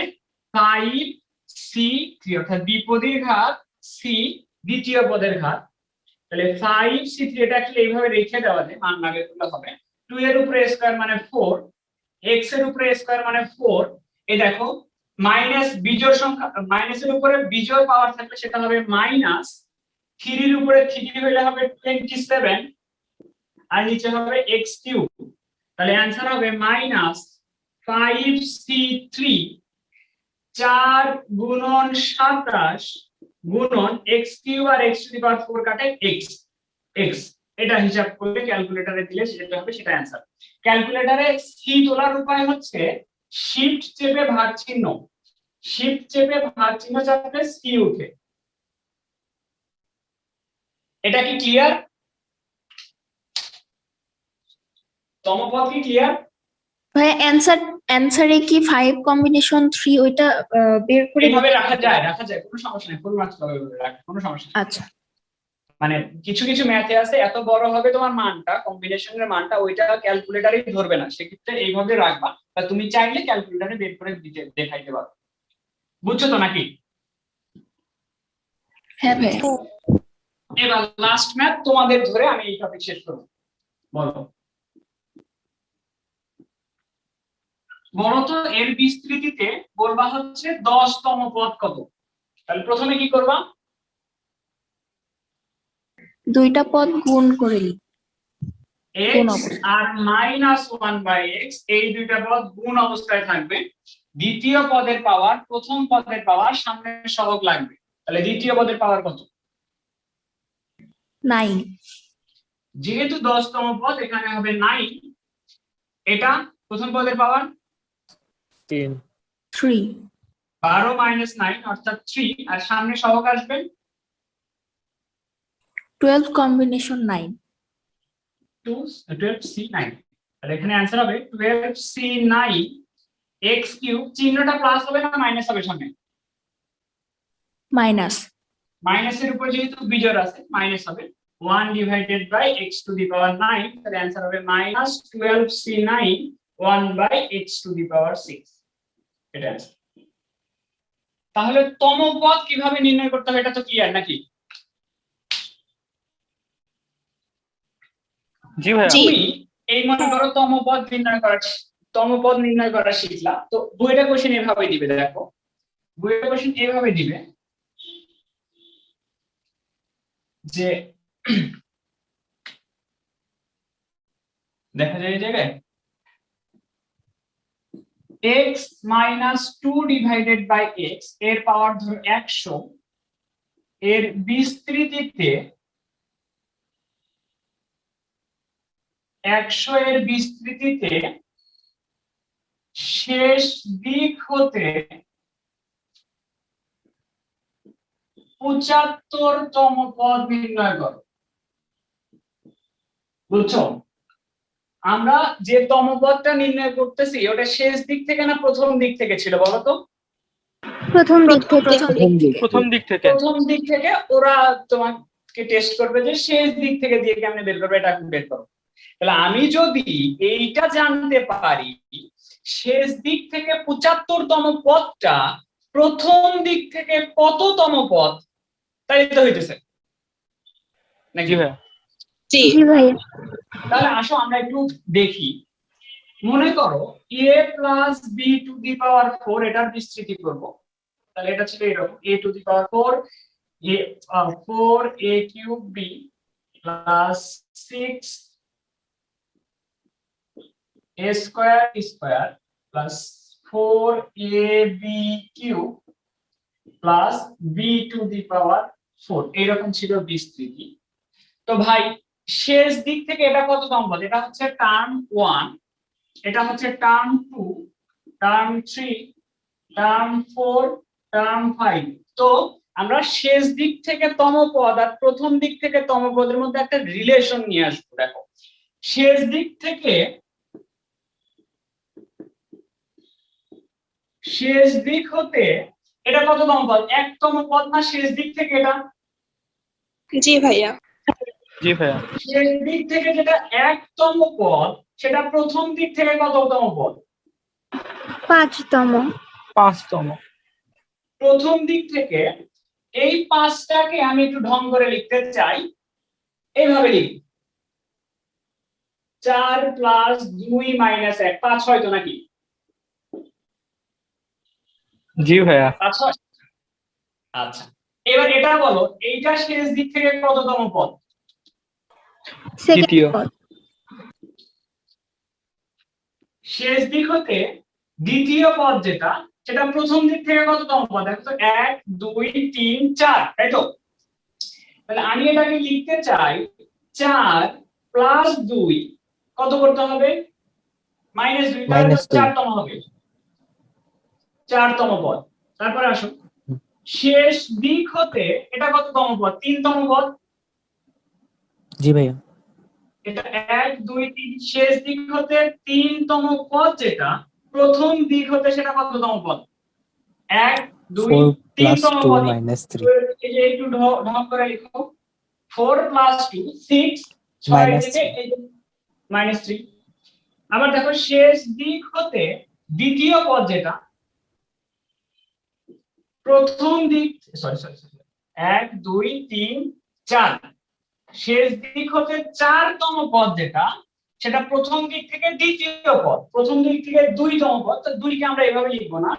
5c3 অর্থাৎ দ্বিপদীর ঘাত c দ্বিতীয় পদের ঘাত। তাহলে 5c3 এটা অ্যাকচুয়ালি এইভাবে রেখে দেওয়া যায়, মান না বের করলে হবে। 2 এর উপরে স্কয়ার মানে 4, x এর উপরে স্কয়ার মানে 4। এই দেখো মাইনাস বিজোড় সংখ্যা, মাইনাসের উপরে বিজোড় পাওয়ার থাকলে সেটা হবে মাইনাস, 3 এর উপরে 3 হলে হবে 27 আর নিচে হবে x কিউব। তাহলে অ্যানসার হবে মাইনাস 5c3 4 গুণন 27 গুণন x কিউব আর x টু দি পাওয়ার 4 কাটে x, এটা হিসাব করলে ক্যালকুলেটরে দিলে যেটা হবে সেটা অ্যানসার। ক্যালকুলেটরে সি তোলার উপায় হচ্ছে শিফট চেপে ভাগ চিহ্ন, শিফট চেপে ভাগ চিহ্ন চাপলে সি উঠে। এটা কি ক্লিয়ার? তমপদ কি ক্লিয়ার? ভাইয়া অ্যানসারে কি 5 কম্বিনেশন 3 ওইটা বের করে এইভাবে রাখা যায় কোনো সমস্যা নেই, ফুল মার্কস পাবে রাখা, কোনো সমস্যা নেই। আচ্ছা, মানে কিছু কিছু ম্যাথে আছে এত বড় হবে তোমার মানটা, কম্বিনেশনের মানটা, ওইটা ক্যালকুলেটরই ধরবে না, সেক্ষেত্রে এইভাবে রাখবা, বা তুমি চাইলে ক্যালকুলেটরে বের করে দেখাইতে পারো। বুঝছো তো নাকি? হ্যাঁ ভাইয়া। এবার লাস্ট ম্যাথ তোমাদের ধরে আমি এই টপিক শেষ করব। বলো তো এর বিস্তৃতিতে বলবা হচ্ছে 10তম পদ কত? তাহলে প্রথমে কি করবা? দুইটা পদ গুণ করে নিই। x আর -1/x এই দুইটা পদ গুণ অবস্থায় থাকবে। দ্বিতীয় পদের পাওয়ার প্রথম পদের পাওয়ার সামনের সহগ লাগবে, তাহলে দ্বিতীয় পদের পাওয়ার কত? 9। যেহেতু 10তম পদ এখানে হবে 9, এটা প্রথম পদের পাওয়ার 3 12 - 9 অর্থাৎ 3, আর সামনে সহগ আসবে 12 কম্বিনেশন 9। 12c9, তাহলে এখানে অ্যানসার হবে 12c9 x কিউব। চিহ্নটা প্লাস হবে না মাইনাস হবে সামনে? মাইনাস। মাইনাসের উপর যেহেতু বিজোড় আছে মাইনাস হবে, 1/x to the power 9, তাহলে অ্যানসার হবে -12c9 1/x to the power 6। এটা answer। তাহলে তম পদ কিভাবে নির্ণয় করতে হবে এটা তো ক্লিয়ার নাকি? জি ভাইয়া। জি। তুমি এই মনে করো তম পদ নির্ণয় করা শিখলা, তো বইটা কোশ্চেন এভাবে দিবে, দেখো বইটা কোশ্চেন এভাবে দিবে যে দেখা যায় এই জায়গায় x minus 2 divided by x এর পাওয়ার ধরো 100 এর বিস্তৃতিতে 100 এর বিস্তৃতিতে শেষ দিক হতে 75তম পদ নির্ণয় করো। বুঝছো? আমরা যে তম পদটা নির্ণয় করতেছি ওটা শেষ দিক থেকে না প্রথম দিক থেকে ছিল বলো তো? প্রথম দিক থেকে। প্রথম দিক থেকে। প্রথম দিক থেকে ওরা তোমাকে টেস্ট করবে যে শেষ দিক থেকে দিয়ে কেমনে বের করবে, এটা বের করো। তাহলে আমি যদি এইটা জানতে পারি শেষ দিক থেকে 75তম পদটা প্রথম দিক থেকে কততম পদ, তাই তো হইতেছে নাকি? জি ভাইয়া। জি। জি ভাইয়া। তাহলে আসো আমরা একটু দেখি। মনে করো a plus b to the power 4 এটার বিস্তৃতি করব। তাহলে এটা ছিল এরকম a to the power 4 a 4a cube b plus 6 a square square plus 4ab cube plus b to the power 4 এরকম ছিল বিস্তৃতি। তো ভাই শেষ দিক থেকে এটা কততম পদ? এটা হচ্ছে টার্ম 1, এটা হচ্ছে টার্ম 2, টার্ম 3, টার্ম 4, টার্ম 5। তো আমরা শেষ দিক থেকে তম পদ আর প্রথম দিক থেকে তম পদের মধ্যে একটা রিলেশন নিয়ে আসবো। দেখো শেষ দিক থেকে শেষ দিক হতে এটা কততম পদ? একতম পদ না শেষ দিক থেকে এটা? জি ভাইয়া। জি ভাইয়া। শেষ দিক থেকে যেটা একতম পদ সেটা প্রথম দিক থেকে কততম পদ? 5তম। 5তম। প্রথম দিক থেকে এই 5টাকে আমি একটু ঢং করে লিখতে চাই, এইভাবে লিখি 4 প্লাস 2 মাইনাস 1 5 হয় তো নাকি? জি ভাইয়া। 5 হয়। আচ্ছা এবার এটা বলো এইটা শেষ দিক থেকে কততম পদ? দ্বিতীয়। শেষ দিক হতে দ্বিতীয় পদ যেটা সেটা প্রথম দিক থেকে কততম পদ? দেখো তো 1 2 3 4, তাই তো? তাহলে আমি এটাকে লিখতে চাই 4 প্লাস 2 কত করতে হবে? -2, তাহলে 4তম হবে, 4তম পদ। তারপরে আসো শেষ দিক হতে এটা কততম পদ? 3তম পদ। জি ভাইয়া। এটা 1 2 3 শেষ দিক হতে 3তম পদ যেটা প্রথম দিক হতে সেটা কততম পদ? 1 2 3তম পদ। এই যে একটু ঢং করে লিখো 4 প্লাস 2 6 6 থেকে এই যে -3। আবার দেখো শেষ দিক হতে দ্বিতীয় পদ যেটা প্রথম দিক সরি 1 2 3 4 শেষ দিক হতে 4তম পদ যেটা সেটা প্রথম দিক থেকে দ্বিতীয় পদ, প্রথম দিক থেকে 2তম পদ। তো 2 কে আমরা এভাবে লিখবো না,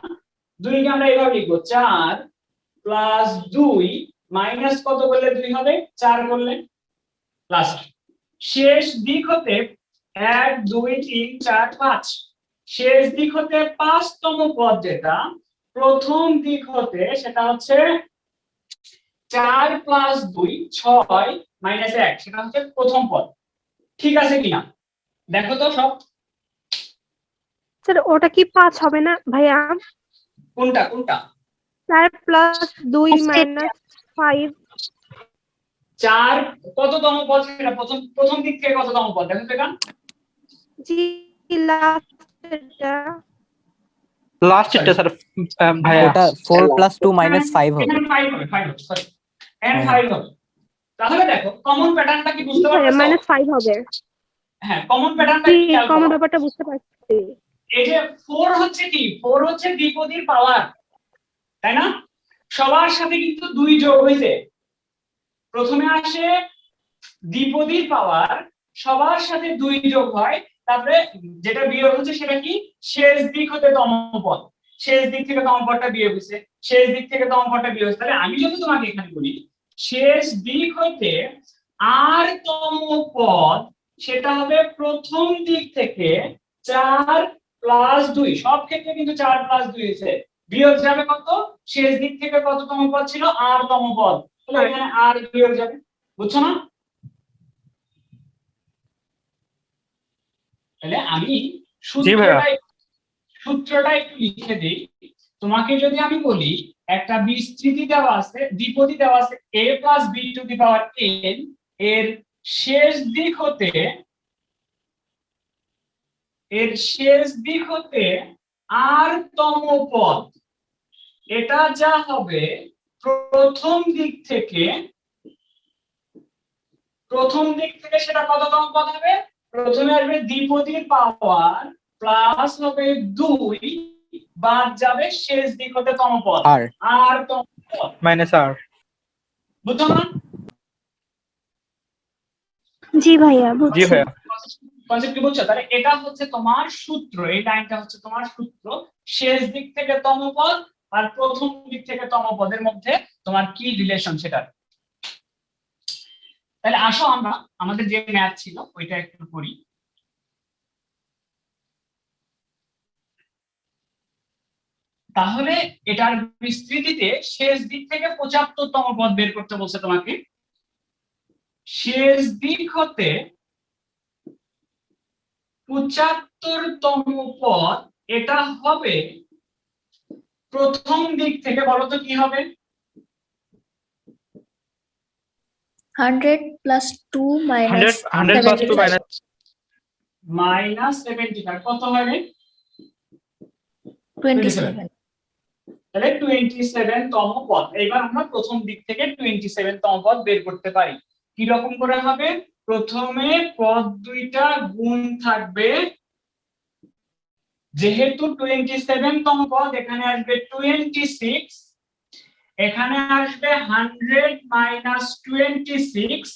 2 কে আমরা এভাবে লিখবো 4 প্লাস 2 মাইনাস কত করলে 2 হবে? 4 করলে প্লাস শেষ দিক হতে 1 2 3 4 5 শেষ দিক হতে 5তম পদ যেটা প্রথম দিক হতে সেটা হচ্ছে 4 প্লাস 2 6 মাইনাস 1 সেটা হচ্ছে প্রথম পদ। ঠিক আছে কিনা দেখো তো সব। স্যার ওটা কি 5 হবে না ভাইয়া? কোনটা কোনটা? 4 প্লাস 2 মাইনাস 5। 4 কততম পদ সেটা প্রথম দিক থেকে কততম পদ দেখো তো এটা? জি লাস্টটা। লাস্টটা স্যার ভাইয়া। ওটা 4 প্লাস 2 মাইনাস 5 হবে। এখানে 5 হবে, 5 হবে সরি এন্ড 5 হবে। তাহলে দেখো কমন প্যাটার্নটা কি বুঝতে পারছো? -5 হবে। হ্যাঁ কমন প্যাটার্নটা জি কি খেয়াল কমন করো। ব্যাপারটা বুঝতে পারছি। এই যে 4 হচ্ছে কি, 4 হচ্ছে দ্বিপদীর পাওয়ার, তাই না? সবার সাথে কিন্তু 2 যোগ হইছে। প্রথমে আসে দ্বিপদীর পাওয়ার, সবার সাথে 2 যোগ হয়, তারপরে যেটা বিয়োগ হচ্ছে সেটা কি, শেষ দিক হতে তম পদ, শেষ দিক থেকে তম পদটা বিয়োগ হচ্ছে, শেষ দিক থেকে তম পদটা বিয়োগ হচ্ছে। তাহলে আমি যদি তোমাকে এখানে বলি শেষ দিক হইতে আর তম পদ, সেটা হবে প্রথম দিক থেকে 4 প্লাস 2, সব ক্ষেত্রে কিন্তু 4 প্লাস 2 হয়েছে, বিয়োগ যাবে কত, শেষ দিক থেকে কততম পদ ছিল, আর তম পদ, তাহলে এখানে আর বিয়োগ যাবে, বুঝছো না? তাহলে আমি জি ভাইয়া। সূত্রটা একটু লিখে দিই। তোমাকে যদি আমি বলি একটা বিস্তৃতি দেওয়া আছে, দ্বিপদী দেওয়া আছে a plus b to the power n, এর শেষ দিক হতে আর তম পদ, এটা যা হবে প্রথম দিক থেকে সেটা কততম পদ হবে, প্রথমে আসবে দ্বিপদীর পাওয়ার প্লাস হবে 2, বাদ যাবে শেষ দিক হতে তম পদ, আর আর তম পদ, মাইনাস আর। বুঝছো না? জি ভাইয়া জি বুঝছি। ভাইয়া। কনসেপ্ট কি বুঝছো? তাহলে এটা হচ্ছে তোমার সূত্র, এই লাইনটা হচ্ছে তোমার সূত্র, শেষ দিক থেকে তম পদ আর প্রথম দিক থেকে তম পদের মধ্যে তোমার কি রিলেশন সেটা। তাহলে আসো আমরা আমাদের যে ম্যাথ ছিল ওইটা একটু করি। তাহলে এটার বিস্তৃতিতে শেষ দিক থেকে 75তম পদ বের করতে বলছে তোমাকে। শেষ দিক হতে 75তম পদ, এটা হবে প্রথম দিক থেকে, বলো তো কি হবে? 100 প্লাস 2 মাইনাস 100 প্লাস 2 মাইনাস 75 কত হবে? 27। তাহলে 27তম পদ। এবার আমরা প্রথম দিক থেকে 27তম পদ বের করতে পারি। কি রকম করে হবে? প্রথমে পদ দুইটা গুণ থাকবে, যেহেতু 27তম পদ, এখানে আসবে 26, এখানে আসবে 100 মাইনাস 26,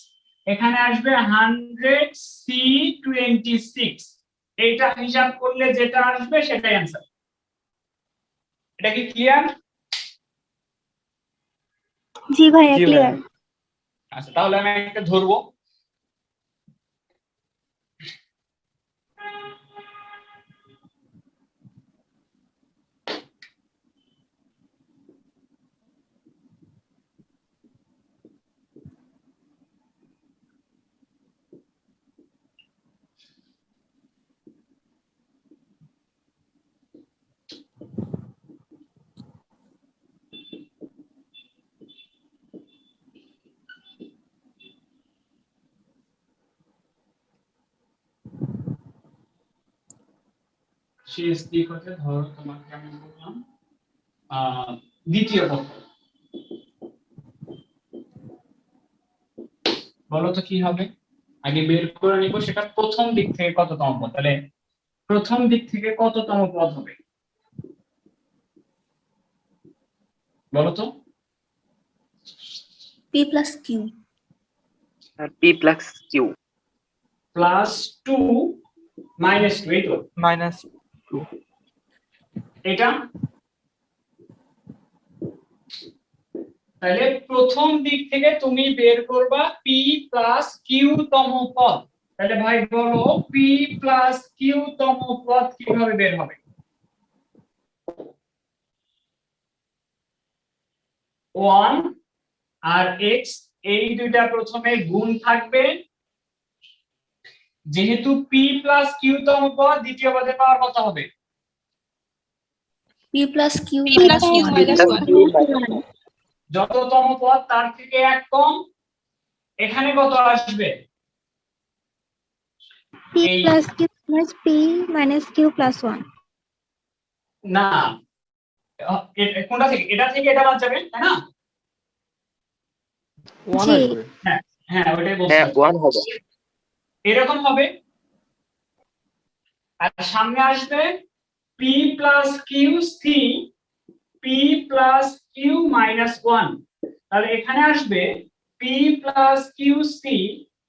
এখানে আসবে 100 সি 26, এইটা হিসাব করলে যেটা আসবে সেটাই অ্যান্সার। এটা কি ক্লিয়ার? জি ভাইয়া জি ভাইয়া। ক্লিয়ার। আচ্ছা, তাহলে আমি একটা ধরবো। শেষ দিক হতে ধরো তোমাকে আমি বললাম দ্বিতীয় পদ, বলো তো কি হবে? আগে বের করে নিব সেটা প্রথম দিক থেকে কততম পদ। তাহলে প্রথম দিক থেকে কততম পদ হবে বলো তো? p plus q। আর p plus q। Plus 2 minus 2, এই তো মাইনাস এটা। তাহলে প্রথম দিক থেকে তুমি বের করবা p প্লাস q তম পদ। তাহলে ভাই বলো p প্লাস q তম পদ কিভাবে বের হবে? 1 আর x, এই দুইটা প্রথমে গুণ থাকবে, যেহেতু p প্লাস q তম পদ, দ্বিতীয় পদে পাওয়ার কত হবে? p plus q P plus Q minus 1. যততম পদ তার থেকে এক কম, এখানে কত আসবে? p plus q minus p minus q plus 1। না, কোনটা থেকে? এটা থেকে এটা বাদ যাবে, তাই না? জি হ্যাঁ হ্যাঁ, ওটাই হ্যাঁ বলছিলাম। 1 হবে। এরকম হবে, আর সামনে আসবে P plus Q C P plus Q minus one. তাহলে এখানে আসবে P plus Q C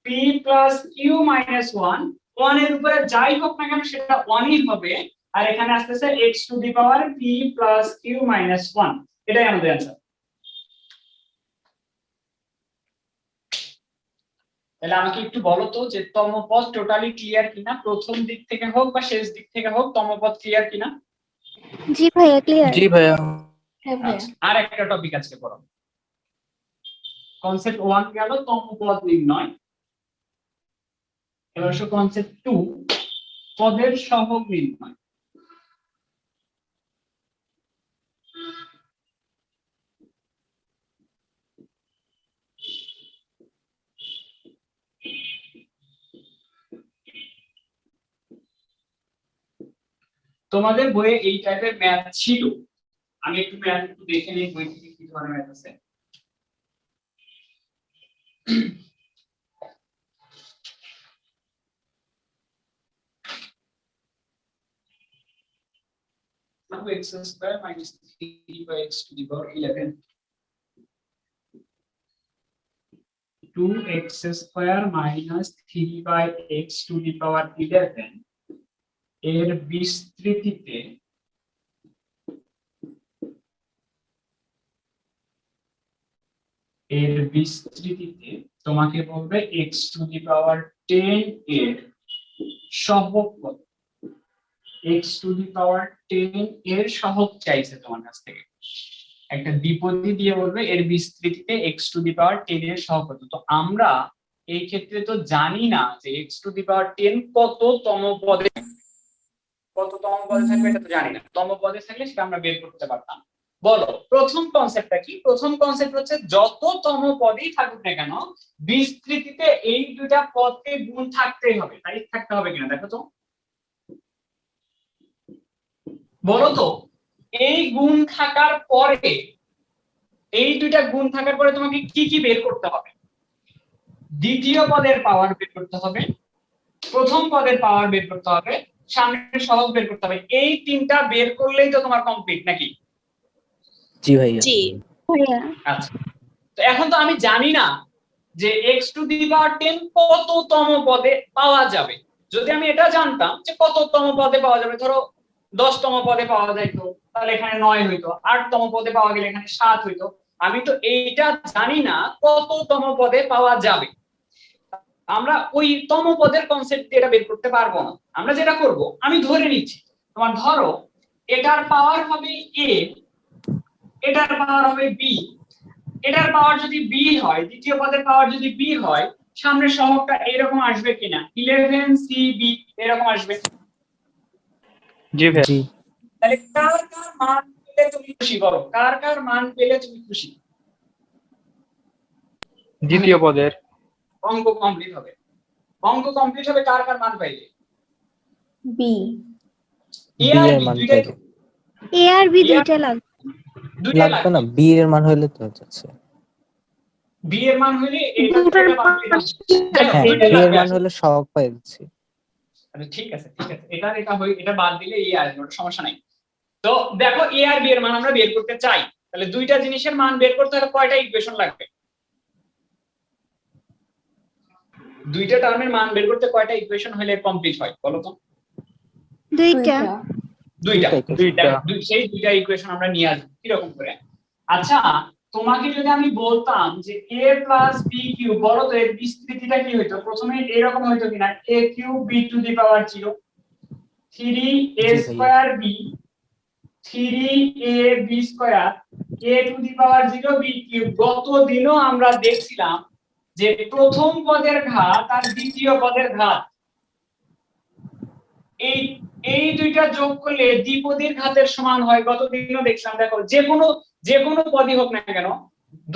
P plus Q minus one. One এর উপরে যাই হোক না কেন সেটা ওয়ানই হবে, আর এখানে আসতেছে X to the power P plus Q minus one. এটাই আমাদের অ্যান্সার। তাহলে আমাকে একটু বলো তো যে তমপদ টোটালি ক্লিয়ার কিনা, প্রথম দিক থেকে হোক বা শেষ দিক থেকে হোক তমপদ ক্লিয়ার কিনা? জি ভাইয়া ক্লিয়ার। জি ভাইয়া। হ্যাঁ ভাইয়া। আচ্ছা, আর একটা টপিক আজকে পড়ো। কনসেপ্ট 1 গেল তমপদ নির্ণয়। এবার আসো কনসেপ্ট 2 পদের সহগ নির্ণয়। তোমাদের বইয়ে এই টাইপের ম্যাথ ছিল, আমি একটু ম্যাথ একটু দেখে নিই বই থেকে কি ধরনের ম্যাথ আছে। x square minus 3 by x to the power 11 2x square minus 3 by x to the power 11 এর বিস্তৃতিতে তোমাকে বলবে x to the power 10 এর সহগ কত। x to the power 10 এর সহগ চাইছে তোমার কাছ থেকে, একটা দ্বিপদী দিয়ে বলবে এর বিস্তৃতিতে x to the power 10 এর সহগ কত। তো আমরা এই ক্ষেত্রে তো জানি না যে x to the power 10 কততম পদে থাকবে, এটা তো জানি না। তম পদে থাকলে সেটা আমরা বের করতে পারতাম। বলো প্রথম কনসেপ্টটা কি? প্রথম কনসেপ্ট হচ্ছে যততম পদেই থাকুক না কেন বিস্তৃতিতে এই দুইটা পদকে গুণ থাকতেই হবে। তাই থাকতে হবে কিনা দেখো তো, বলো তো। এই গুণ থাকার পরে, এই দুইটা গুণ থাকার পরে তোমাকে কি কি বের করতে হবে? দ্বিতীয় পদের পাওয়ার বের করতে হবে, প্রথম পদের পাওয়ার বের করতে হবে, সামনের সহগ বের করতে হবে। এই তিনটা বের করলেই তো তোমার কমপ্লিট নাকি? জি ভাইয়া। জি ভাইয়া আচ্ছা, তো এখন তো আমি জানি না যে x টু দি পাওয়ার 10 কততম পদে পাওয়া যাবে। যদি আমি এটা জানতাম যে কততম পদে পাওয়া যাবে, ধরো 10তম পদে পাওয়া যাইতো তাহলে এখানে 9 হইতো, 8তম পদে পাওয়া গেলে এখানে 7 হইতো। আমি তো এইটা জানি না কততম পদে পাওয়া যাবে। আমরা ওই তম পদের কনসেপ্ট দিয়ে এটা বের করতে পারবো না। আমরা যেটা করব, আমি ধরে নিচ্ছি তোমার ধরো এটার পাওয়ার হবে a, এটার পাওয়ার হবে b, এটার পাওয়ার যদি b হয়, দ্বিতীয় পদের পাওয়ার যদি b হয়, সামনের সহগটা এরকম আসবে কিনা 11cb এরকম আসবে। জি ভাইয়া। জি। তাহলে কার কার মান পেলে তুমি খুশি? করো কার কার মান পেলে তুমি খুশি? দ্বিতীয় পদের। অঙ্ক কমপ্লিট হবে। অঙ্ক কমপ্লিট হবে কার কার মান পাইলে? বি। বি আর এর বি মান দুইটাই পাইলে। এ আর বি দুইটা লাগবে। দুইটাই লাগবে না, লাগবে। বি এর মান হইলে তো হচ্ছে। বি এর মান হইলে এটা দুটার থেকে বাদ দিলাম। দেখো হ্যাঁ, দুইটাই বি এর লাগবে মান আসলে। হলে সহগ পাই যাচ্ছে। আচ্ছা ঠিক আছে ঠিক আছে, এটা হই, এটা বাদ দিলে এই আসবে, ওটা সমস্যা নাই। তো দেখো এ আর বি এর মান আমরা বের করতে চাই, তাহলে দুইটা জিনিসের মান বের করতে হলে কয়টা ইকুয়েশন লাগবে? দুইটা টার্মের মান বের করতে কয়টা ইকুয়েশন হলে কমপ্লিট হয় বলো তো? দুইটা। দুইটা। দুইটা। সেই দুইটা ইকুয়েশন আমরা নিয়ে আসবো কিরকম করে? আচ্ছা, তোমাকে যদি আমি বলতাম যে a প্লাস b কিউব, বলো তো এর বিস্তৃতিটা কি হইতো? প্রথমে এরকম হইতো কিনা a cube b to the power 0 3a square b 3ab square a to the power 0 b cube. গত দিনও আমরা দেখছিলাম যে প্রথম পদের ঘাত আর দ্বিতীয় পদের ঘাত এই দুইটা যোগ করলে দ্বিপদীর ঘাতের সমান হয়। গতদিনও দেখলাম। দেখো যে কোনো পদই হোক না কেন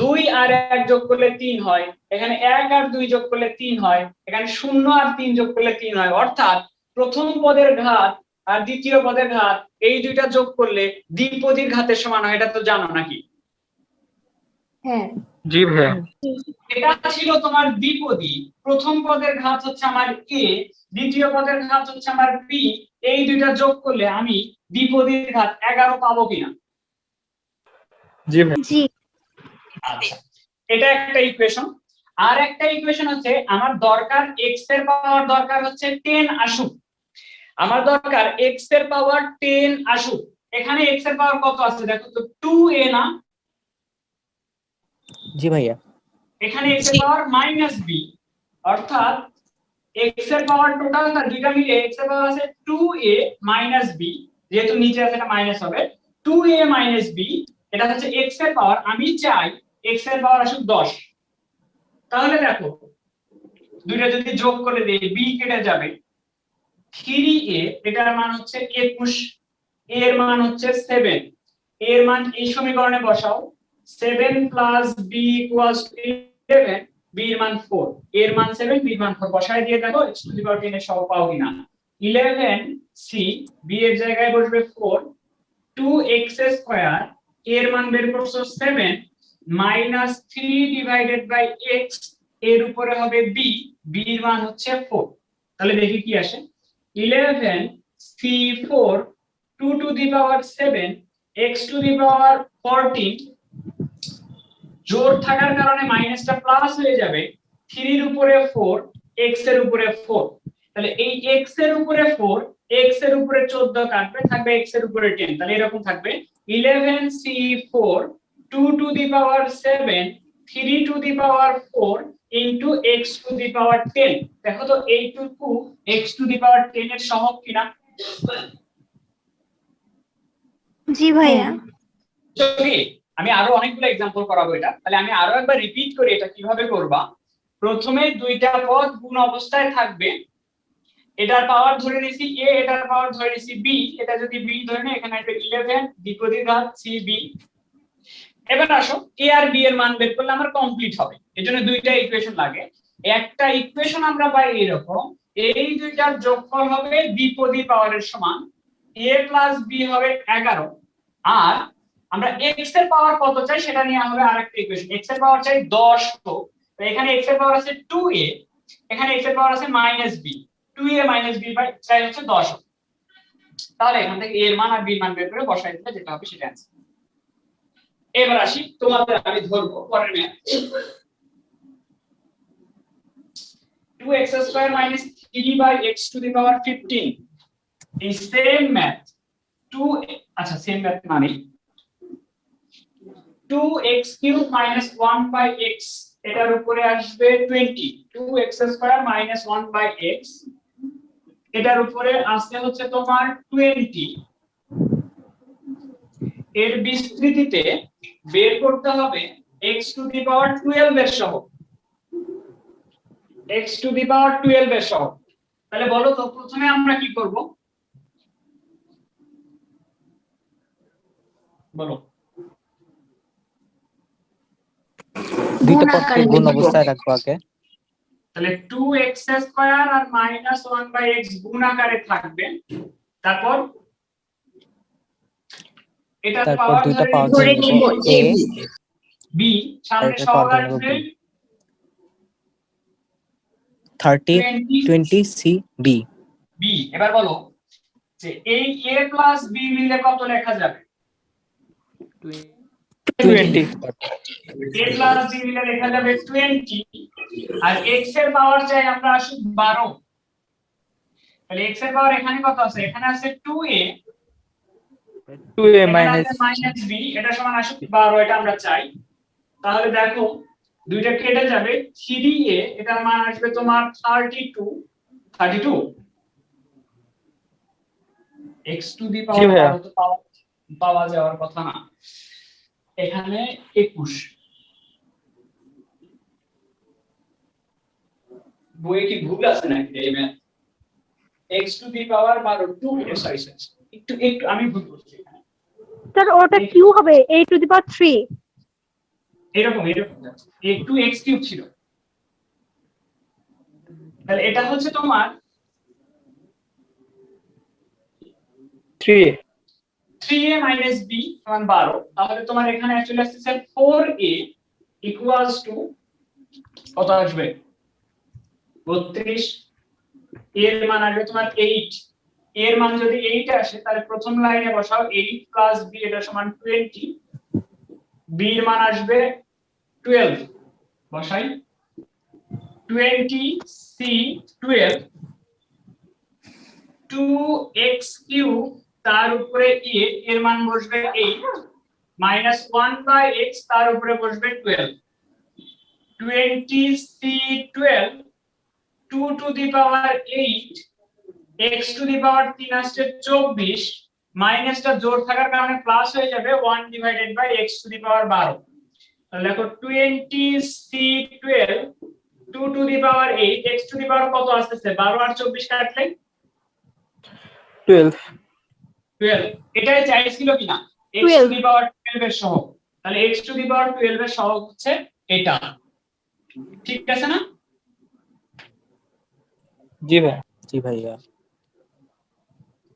2 আর 1 যোগ করলে 3 হয়, এখানে 1 আর 2 যোগ করলে 3 হয়, এখানে 0 আর 3 যোগ করলে 3 হয়। অর্থাৎ প্রথম পদের ঘাত আর দ্বিতীয় পদের ঘাত এই দুইটা যোগ করলে দ্বিপদীর ঘাতের সমান হয়। এটা তো জানো নাকি? হ্যাঁ। জি ভাইয়া। এটা ছিল তোমার দ্বিপদী। প্রথম পদের ঘাত হচ্ছে আমার a, দ্বিতীয় পদের ঘাত হচ্ছে আমার b, এই দুইটা যোগ করলে আমি দ্বিপদীর ঘাত 11 পাবো কিনা? জি ভাই। জি। আচ্ছা, এটা একটা ইকুয়েশন। আর একটা ইকুয়েশন হচ্ছে আমার দরকার x এর পাওয়ার দরকার হচ্ছে 10 আসুক। আমার দরকার x এর পাওয়ার 10 আসুক। এখানে x এর পাওয়ার কত আছে দেখো তো, 2a না? জি ভাইয়া। এখানে x এর পাওয়ার -b, অর্থাৎ x এর পাওয়ার টোটালটা দুইটা মিলে x এর পাওয়ার আছে 2a - b, যেহেতু নিচে আছে এটা মাইনাস হবে, 2a - b, এটা হচ্ছে x এর পাওয়ার। আমি চাই x এর পাওয়ার আসুক 10। তাহলে দেখো দুইটা যদি যোগ করে দেই b কেটে যাবে, 3a এটার মান হচ্ছে 21, a এর মান হচ্ছে 7, a এর মান এই সমীকরণে বসাও, 7 + b = 11, b এর মান 4, a এর মান 7, b এর মান 4 বসায় দিয়ে দেখো x⁻10 এর সহগ পাও কিনা। 11c, b এর জায়গায় বসবে 4, 2x², a এর মান বের করছো 7 - 3/x, এর উপরে হবে b, b এর মান হচ্ছে 4। তাহলে দেখি কি আসে। 11c4 2⁷ x⁻14, জোড় থাকার কারণে মাইনাসটা প্লাস হয়ে যাবে, 3 এর উপরে 4, x এর উপরে 4। তাহলে এই x এর উপরে 4, x এর উপরে 14 কাটবে, থাকবে x এর উপরে 10। তাহলে এরকম থাকবে 11c4 2⁷ 3⁴ ইনটু x⁻10। দেখো তো এইটুকু x⁻10 এর সহগ কিনা? জি ভাইয়া। ওকে, আমি আরো অনেকগুলো एग्जांपल করাবো এটা। তাহলে আমি আরো একবার রিপিট করি এটা কিভাবে করবা। প্রথমে দুইটা পদ গুণ অবস্থায় থাকবে, এটার পাওয়ার ধরে নিছি a, এটার পাওয়ার ধরে নিছি b, এটা যদি b ধরে নেই এখানে আসবে 11 দ্বিপদীর ঘাত cb। এবার আসো a আর b এর মান বের করলে আমার কমপ্লিট হবে, এজন্য দুইটা ইকুয়েশন লাগে। একটা ইকুয়েশন আমরা পাই এরকম, এই দুইটার যোগফল হবে দ্বিপদী পাওয়ারের সমান, a + b হবে 11, আর আমরা x এর পাওয়ার কত চাই সেটা নিয়ে হবে আরেকটা ইকুয়েশন। x এর পাওয়ার চাই 10 তো এখানে x এর পাওয়ার আছে 2a, এখানে x এর পাওয়ার আছে -b, 2a - b চাই হচ্ছে 10। তাহলে এখান থেকে a এর মান আর b এর মান বের করে বসাই দিলে যেটা হবে সেটা आंसर। এবার আসি তোমাদের, আমি ধরবো পরের ম্যাথ, 2x² - 3/x⁻15। এই সেম ম্যাথ 2, আচ্ছা সেম ম্যাথ মানে 2x³ - 1/x, এটার উপরে আসবে 20, 2x² - 1/x, এটার উপরে আসছে হচ্ছে তোমার 20। এর বিস্তৃতিতে বের করতে হবে x⁻12 এর সহগ, x⁻12 এর সহগ। তাহলে বলো তো প্রথমে আমরা কি করব, বলো। দুইটা গুণ পদকে আকারে গুণ লিখবো। অবস্থায় রাখবো আগে। তাহলে 2x² আর -1/x গুণ আকারে থাকবে, তারপর এটার তারপর পাওয়ার দুইটা ধরে পাওয়ার ধরে ধরে নিব নিব a a, b, সামনে এটার সহগ পাওয়ার ধরে নিব আসবে b, 30 20 20c b। b। এবার বলো যে এই a + b মিলে কত লেখা যাবে? 20। a + b মিলে লেখা যাবে 20, আর x এর পাওয়ার চাই আমরা আসুক 12। তাহলে x এর পাওয়ার এখানে কত আছে? এখানে আছে 2a, 2a এখানে মাইনাস আছে -b, এটা সমান আসুক 12, এটা আমরা চাই। তাহলে দেখো দুইটা কেটে যাবে, 3a এটার মান আসবে তোমার 32, x⁻12 ভাইয়া। তো পাওয়া যাওয়ার কথা না, এখানে 21। বইয়ে কি ভুল আছে নাকি এই ম্যাথ? x⁻12 2, সরি একটু আমি ভুল করছি এখানে, স্যার ওটা কিউ হবে a⁻3। এরকম যাচ্ছে, একটু x³ ছিল। তাহলে এটা হচ্ছে তোমার 3a 3a - b সমান 12। তাহলে তোমার এখানে চলে আসছে 4a = কত আসবে? 32। এর মান আসবে তোমার 8, এর মান যদি 8 আসে তাহলে প্রথম লাইনে বসাও 8 প্লাস বি এটা সমান 20, বি এর মান আসবে 12, বসাই 20 সি 12, 2x কিউব তার উপরে এ এর মান বসবে 8 মাইনাস 1/x তার উপরে বসবে 12, 20 C 12, 2 to the power 8, x to the power 3 আসছে 24, মাইনাসটা জোর থাকার কারণে প্লাস হয়ে যাবে 1 divided by x to the power 12। তাহলে দেখো 20 C 12, 2 to the power 8, x to the power কত আসছে? 12 আর 24 কাটলে 12 12, এটাই চাইছিল কিনা x টু দি পাওয়ার 12 এর সহগ। তাহলে x টু দি পাওয়ার 12 এর সহগ হচ্ছে এটা, ঠিক আছে না? জি ভাই। জি ভাইয়া।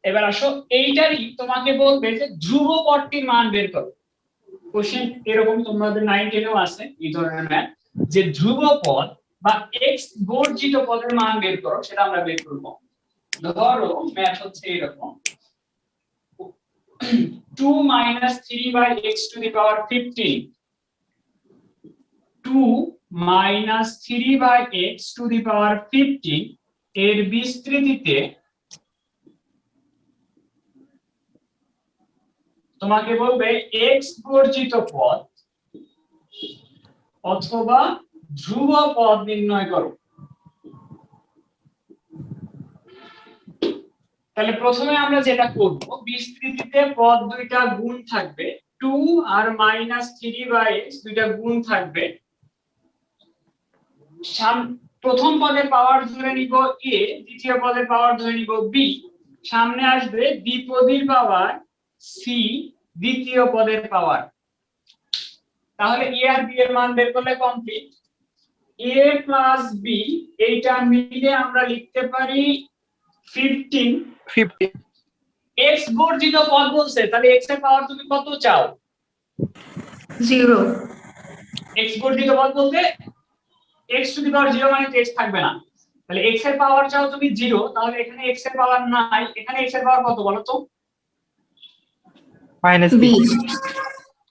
এবার আসো এইটারই তোমাকে বলবে যে ধ্রুবপদটির মান বের করো। কোশ্চেন এরকম তোমাদের 9 10 এও আছে এই ধরনের ম্যাথ, যে ধ্রুবপদ বা x বর্জিত পদের মান বের করো, সেটা আমরা বের করব। ধরো ম্যাথ হচ্ছে এরকম 2 - 3/x to the power 15, 2 - 3/x to the power 15 এর বিস্তৃতিতে তোমাকে বলবে x বর্জিত পদ অথবা ধ্রুব পদ নির্ণয় করো। তাহলে প্রথমে আমরা যেটা করব, বিস্তৃতিতে পদ দুইটা গুণ থাকবে, 2 আর -3/x দুইটা গুণ থাকবে। প্রথম পদের পাওয়ার ধরে নিব a, দ্বিতীয় পদের পাওয়ার ধরে নিব b, সামনে আসবে দ্বিপদীর পাওয়ার c, দ্বিতীয় পদের পাওয়ার। তাহলে a আর b এর মান বের করলে কমপ্লিট। a প্লাস b এইটা মিলে আমরা লিখতে পারি 15। 50 x বর্জিত পদ বলছে, তাহলে x এর পাওয়ার তুমি কত চাও? 0। x বর্জিত পদ বলতে x টু দি পাওয়ার 0 মানে x থাকবে না, তাহলে x এর পাওয়ার চাও তুমি 0, তাহলে এখানে x এর পাওয়ার নাই, এখানে x এর পাওয়ার কত বলো তো? Minus b B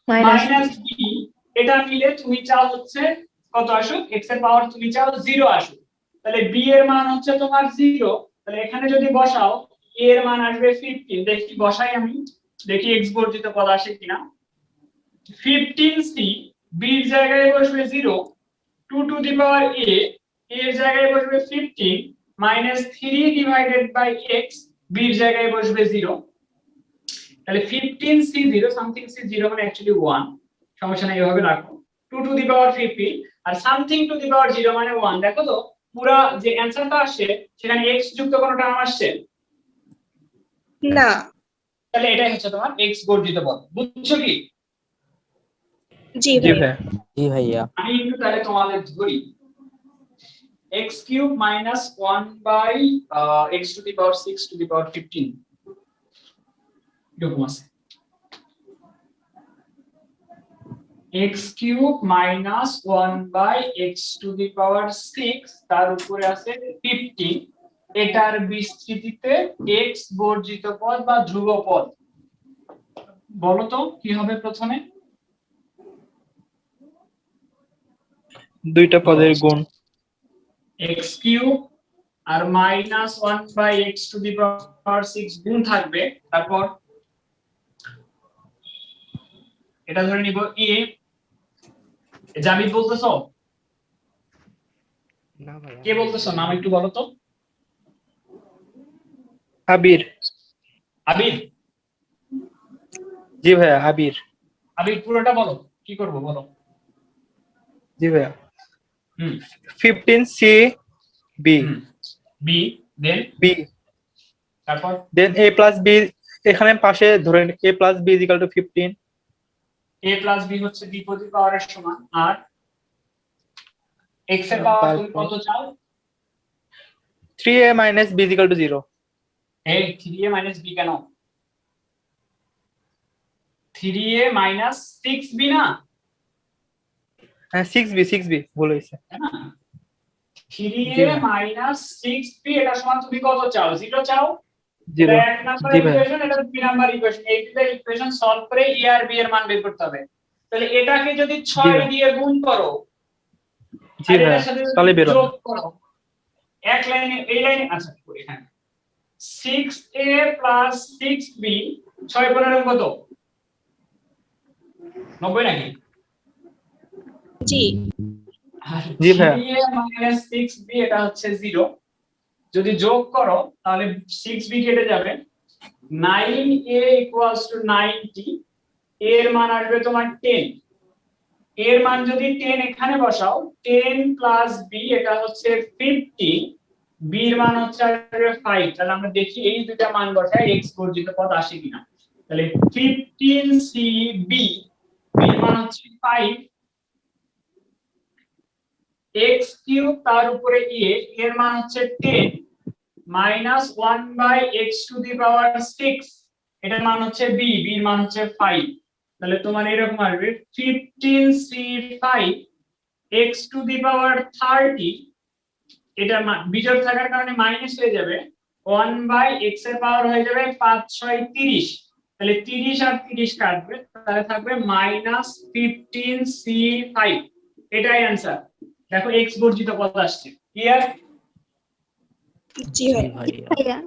minus b, এটা মিলে তুমি চাও হচ্ছে কত আসুক? x এর পাওয়ার তুমি চাও 0 আসুক, তাহলে b এর মান হচ্ছে তোমার 0, তাহলে এখানে যদি বসাও a এর মান আসবে 15। দেখি বসাই আমি, দেখি x বর্জিত পদ আসে কিনা। 15c, b এর জায়গায় বসবে 0, 2 টু দি পাওয়ার a এর জায়গায় বসবে 15 minus 3 divided by x, b এর জায়গায় বসবে 0। তাহলে 15c0 সামথিং c0 মানে অ্যাকচুয়ালি 1, সমস্যা নাই, এভাবে রাখো। 2 টু দি পাওয়ার 15 আর সামথিং টু দি পাওয়ার 0 মানে 1। দেখো তো পুরো যে অ্যানসারটা আসছে সেখানে x যুক্ত কোনো টার্ম আসছে না। তাহলে এটাই হচ্ছে তোমার x বর্জিত পদ। বুঝছো কি? জি জি ভাই। ভাই। জি ভাইয়া। আমি একটু তাহলে তোমাদের ধরি x cube minus 1/x to the power 6 to the power 15 এরকম আছে। x cube minus 1/x to the power 6 তার উপরে আছে 15, এটার বিস্তৃতিতে x বর্জিত পদ বা ধ্রুব পদ। বলো তো কি হবে প্রথমে? দুইটা পদের গুণ x কিউব আর minus 1/x to the power 6 গুণ থাকবে, তারপর এটা ধরে নিব a। জামিদ বলতেছো? না ভাইয়া। কে বলতেছো নাম একটু বলো তো। আবির। আবির? জি ভাইয়া আবির। আবির পুরোটা বলো, কি করব বলো। জি ভাইয়া। হুম 15c B B then B তারপর দেন a প্লাস বি, এখানে পাশে ধরে a plus B equal to 15। a plus b হচ্ছে দ্বিপদী পাওয়ারের সমান, আর x এর পাওয়ার তুমি কত চাও? 3a minus b equal to 0। এই 3a মাইনাস b কেন? 3a মাইনাস 6b না? হ্যাঁ 6b ভুল হয়েছে। তাই না? 3a মাইনাস 6b এটা সমান তুমি কত চাও? 0 চাও? জিরো। এটা এক নাম্বার জি ভাই। ইকুয়েশন, এটা দুই নাম্বার ইকুয়েশন। এই দুটো ইকুয়েশন সলভ করে a আর b এর মান বের করতে হবে। তাহলে এটাকে যদি 6 ভাই। দিয়ে গুণ করো জি আর ভাই, এটার সাথে তাহলে যদি বেরো। যোগ করো এক লাইনে এই লাইনে, আচ্ছা করি হ্যাঁ, 6a প্লাস 6b 6 15 কত? 90 নাকি? জি আর জি ভাইয়া। 3a মাইনাস 6b এটা হচ্ছে 0, যদি যোগ করো তাহলে 6b কেটে যাবে, 9a ইকুয়ালস টু 90, a এর মান আসবে তোমার 10, এর মান যদি 10 এখানে বসাও 10 প্লাস b এটা হচ্ছে 50, b এর মান হচ্ছে আসবে 5। তাহলে আমরা দেখি এই দুটো মান বসাই x বর্জিত পদ আসে কিনা। তাহলে 15cb, b এর মান হচ্ছে 5, x কিউব তার উপরে a এর মান হচ্ছে 10 minus 1 by x to the power 6 এটার মান হচ্ছে b, b এর মান হচ্ছে 5। তাহলে তোমার এরকম আসবে 15c5 x টু দি পাওয়ার 30, এটা বিজোড় থাকার কারণে মাইনাস হয়ে যাবে, 1 বাই x এর পাওয়ার হয়ে যাবে 5 6 30, তাহলে 30 আর 30 কাটবে, তাহলে থাকবে মাইনাস 15c5। এটাই आंसर। দেখো x বর্জিত পদ আসছে, ক্লিয়ার? জি ভাই। ভাইয়া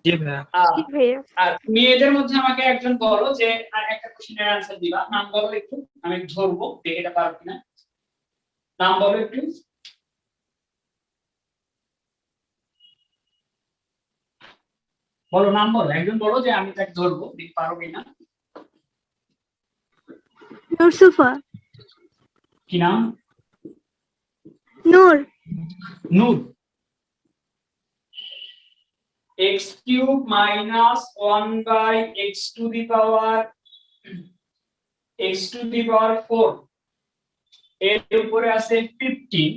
জি ভাইয়া। জি ভাইয়া আর মেয়েদের মধ্যে আমাকে একজন বলো যে আর একটা কোশ্চেনের आंसर দিবা, নাম বলো একটু, আমি ধরবো দেখে এটা পারো কিনা, নাম বলো একটু। বলো নাম বলো, একজন বলো যে আমি তাকে ধরবো দেখি পারো কিনা। নুরসুফা কি নাম? Nur Nur. x cube minus 1 by x to the power 4 এর উপরে আছে 15,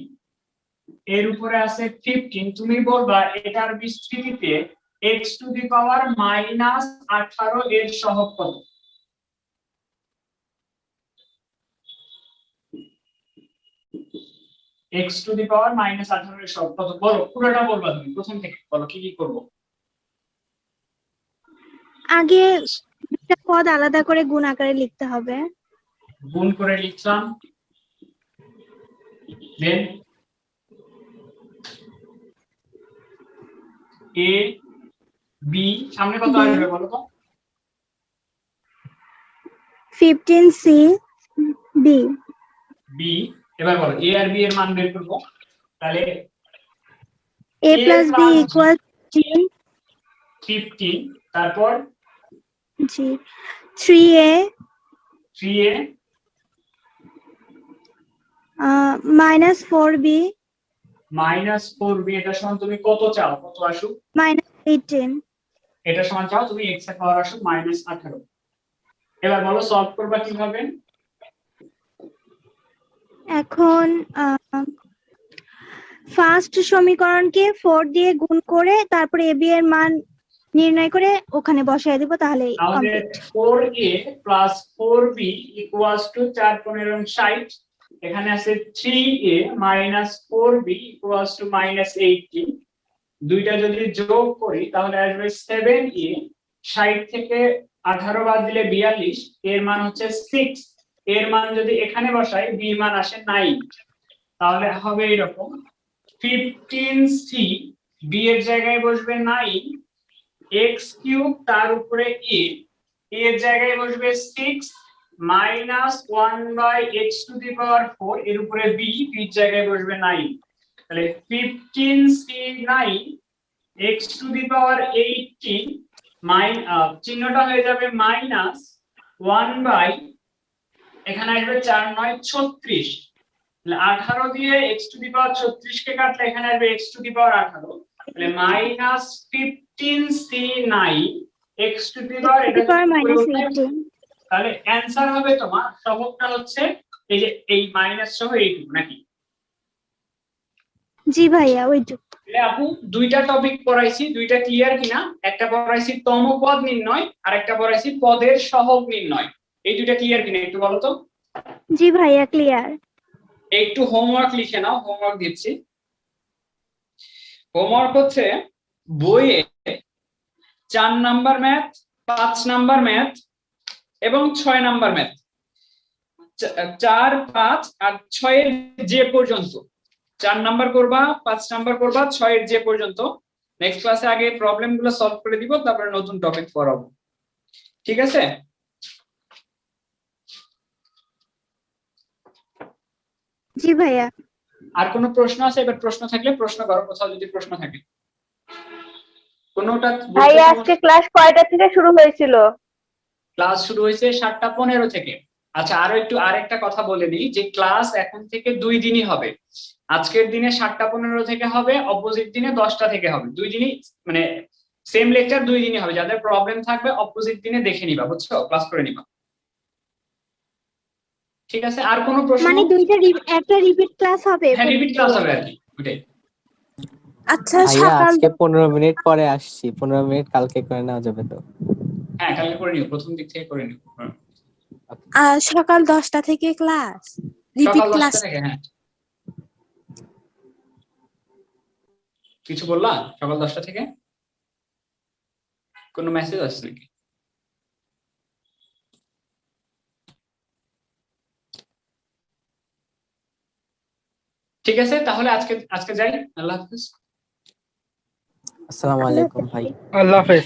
এর উপরে আছে 15, তুমি বলবা এটার বিস্তৃতিতে x to the power minus 18 এর সহগ কত? x to the power minus 18 এর সহগ কত বলো, পুরোটা বলবা তুমি, প্রথম থেকে বলো কি কি করব। আগে দুটা পদ আলাদা করে গুণ আকারে লিখতে হবে। গুণ করে লিখলাম, দেন a b সামনে কত আসবে বলো তো? 15c b b, এবার বলো a আর b এর মান বের করব, তাহলে a A plus b plus equals 15, তারপর জি 3a 3a minus 4b minus 4b এটা সমান তুমি কত চাও, কত আসুক? minus 18। এটা সমান চাও তুমি x এর পাওয়ার আসুক মাইনাস 18। এবার বলো সলভ করবা কিভাবে? এখন ফার্স্ট সমীকরণকে 4 দিয়ে গুণ করে তারপরে ab এর মান নির্ণয় করে ওখানে বসায় দেব, তাহলেই তাহলে complete. 4a plus 4b equals to 4 15 60, এখানে আছে 3a minus 4b equals to minus 18, দুইটা যদি যোগ করি তাহলে আসবে 7a, 60 থেকে 18 বাদ দিলে 42, এর মান হচ্ছে 6, এর মান যদি এখানে বসাই b মান আসে 9, তাহলে হবে এরকম 15c, b এর জায়গায় বসবে 9, x কিউব তার উপরে a এর জায়গায় বসবে 6 minus 1 by x to the power 4 এর উপরে b, b এর জায়গায় বসবে 9, তাহলে 15c9 x to the power 18 চিহ্নটা হয়ে যাবে মাইনাস 1 বাই, এখানে আসবে 4 9 36, তাহলে 18 দিয়ে x টু দি পাওয়ার 36 কে কাটলে এখানে আসবে x টু দি পাওয়ার 18, তাহলে minus 15c9 x to the power এটা minus 18 তাহলে অ্যানসার হবে তোমার সহগটা হচ্ছে এই যে এই মাইনাস সহ এইটুকু নাকি? জি ভাইয়া ওইটুকু। তাহলে আপু দুইটা টপিক পড়াইছি, দুইটা ক্লিয়ার কিনা? একটা পড়াইছি তম পদ নির্ণয় আর একটা পড়াইছি পদের সহগ নির্ণয়, এই দুইটা ক্লিয়ার কিনা একটু বলো তো? জি ভাইয়া ক্লিয়ার। একটু হোমওয়ার্ক লিখে নাও, হোমওয়ার্ক দিচ্ছি। হোমওয়ার্ক হচ্ছে বইয়ে 4 নাম্বার ম্যাথ, 5 নাম্বার ম্যাথ এবং 6 নাম্বার ম্যাথ, 4, 5 আর 6 এর যে পর্যন্ত 4 নাম্বার করবা, 5 নাম্বার করবা, 6 এর যে পর্যন্ত। নেক্সট ক্লাসে আগে প্রবলেম গুলো সলভ করে দিব, তারপরে নতুন টপিক পড়াবো, ঠিক আছে? জি ভাইয়া। আর কোনো প্রশ্ন আছে? এবার প্রশ্ন থাকলে প্রশ্ন করো, কোথাও যদি প্রশ্ন থাকে। কোনোটা ভাইয়া আজকে ক্লাস কয়টা থেকে শুরু হয়েছিল? ক্লাস শুরু হয়েছে 7:15 থেকে। আচ্ছা, আরেকটা কথা বলে দিই যে ক্লাস এখন থেকে 2 দিনই হবে। আজকের দিনে 7:15 থেকে হবে, অপোজিট দিনে 10টা থেকে হবে। 2 দিনই, মানে সেম লেকচার 2 দিনই হবে। যাদের প্রবলেম থাকবে অপোজিট দিনে দেখে নিবা, বুঝছো? ক্লাস করে নিবা, ঠিক আছে? আর কোনো প্রশ্ন? মানে একটা রিপিট ক্লাস হবে? হ্যাঁ, রিপিট ক্লাস হবে আর কি, ওটাই। আচ্ছা ভাইয়া আজকে 15 মিনিট পরে আসছি, 15 মিনিট কালকে করে নেওয়া যাবে তো? হ্যাঁ, কালকে করে নিও, প্রথম দিক থেকে করে নিও। সকাল 10টা থেকে ক্লাস, সকাল 10টা থেকে, হ্যাঁ। কিছু বললা? সকাল 10টা থেকে কোনো মেসেজ আসছে নাকি? ঠিক আছে, তাহলে আজকে যাই। আল্লাহ হাফেজ। আসসালামু আলাইকুম ভাই। আল্লাহ হাফেজ।